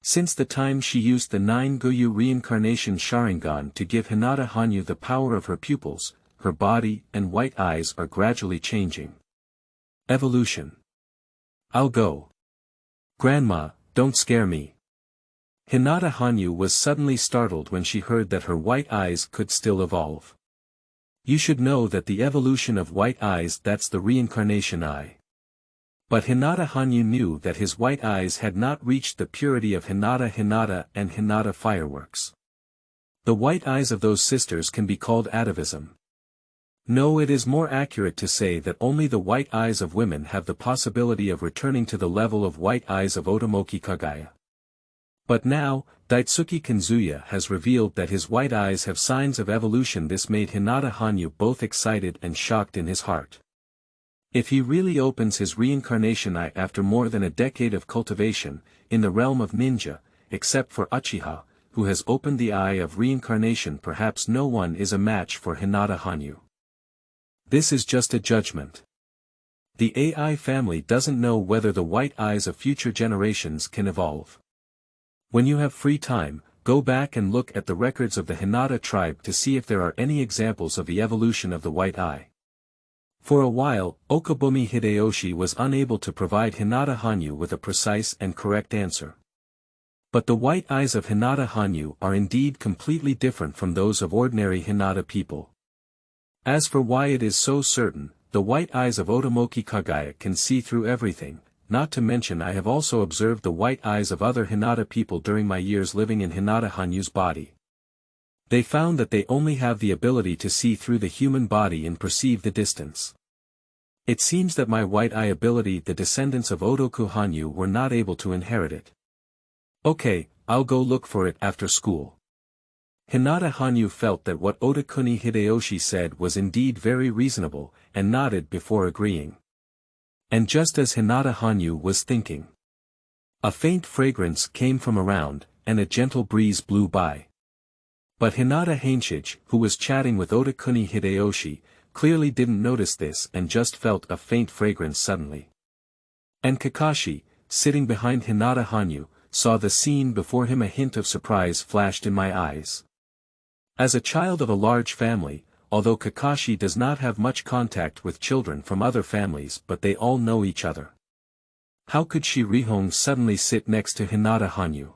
Since the time she used the 9-Goyu reincarnation Sharingan to give Hinata Hanyu the power of her pupils, her body and white eyes are gradually changing. Evolution. I'll go. Grandma, don't scare me. Hinata Hanyu was suddenly startled when she heard that her white eyes could still evolve. You should know that the evolution of white eyes, that's the reincarnation eye. But Hinata Hanyu knew that his white eyes had not reached the purity of Hinata and Hinata fireworks. The white eyes of those sisters can be called atavism. No, it is more accurate to say that only the white eyes of women have the possibility of returning to the level of white eyes of Otomoki Kaguya. But now, Daitsuki Kazuya has revealed that his white eyes have signs of evolution. This made Hinata Hanyu both excited and shocked in his heart. If he really opens his reincarnation eye after more than a decade of cultivation, in the realm of ninja, except for Uchiha, who has opened the eye of reincarnation, perhaps no one is a match for Hinata Hanyu. This is just a judgment. The AI family doesn't know whether the white eyes of future generations can evolve. When you have free time, go back and look at the records of the Hinata tribe to see if there are any examples of the evolution of the white eye. For a while, Okabumi Hideyoshi was unable to provide Hinata Hanyu with a precise and correct answer. But the white eyes of Hinata Hanyu are indeed completely different from those of ordinary Hinata people. As for why it is so certain, the white eyes of Otomoki Kaguya can see through everything, not to mention I have also observed the white eyes of other Hinata people during my years living in Hinata Hanyu's body. They found that they only have the ability to see through the human body and perceive the distance. It seems that my white eye ability the descendants of Otoku Hanyu were not able to inherit it. Okay, I'll go look for it after school. Hinata Hanyu felt that what Otakuni Hideyoshi said was indeed very reasonable, and nodded before agreeing. And just as Hinata Hanyu was thinking, a faint fragrance came from around, and a gentle breeze blew by. But Hinata Hainshige, who was chatting with Otakuni Hideyoshi, clearly didn't notice this and just felt a faint fragrance suddenly. And Kakashi, sitting behind Hinata Hanyu, saw the scene before him. A hint of surprise flashed in my eyes. As a child of a large family, although Kakashi does not have much contact with children from other families, but they all know each other. How could Shirihong suddenly sit next to Hinata Hanyu?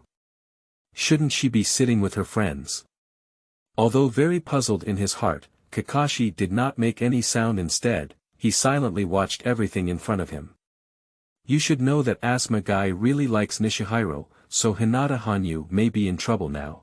Shouldn't she be sitting with her friends? Although very puzzled in his heart, Kakashi did not make any sound. Instead, he silently watched everything in front of him. You should know that Asuma Guy really likes Nishihiro, so Hinata Hanyu may be in trouble now.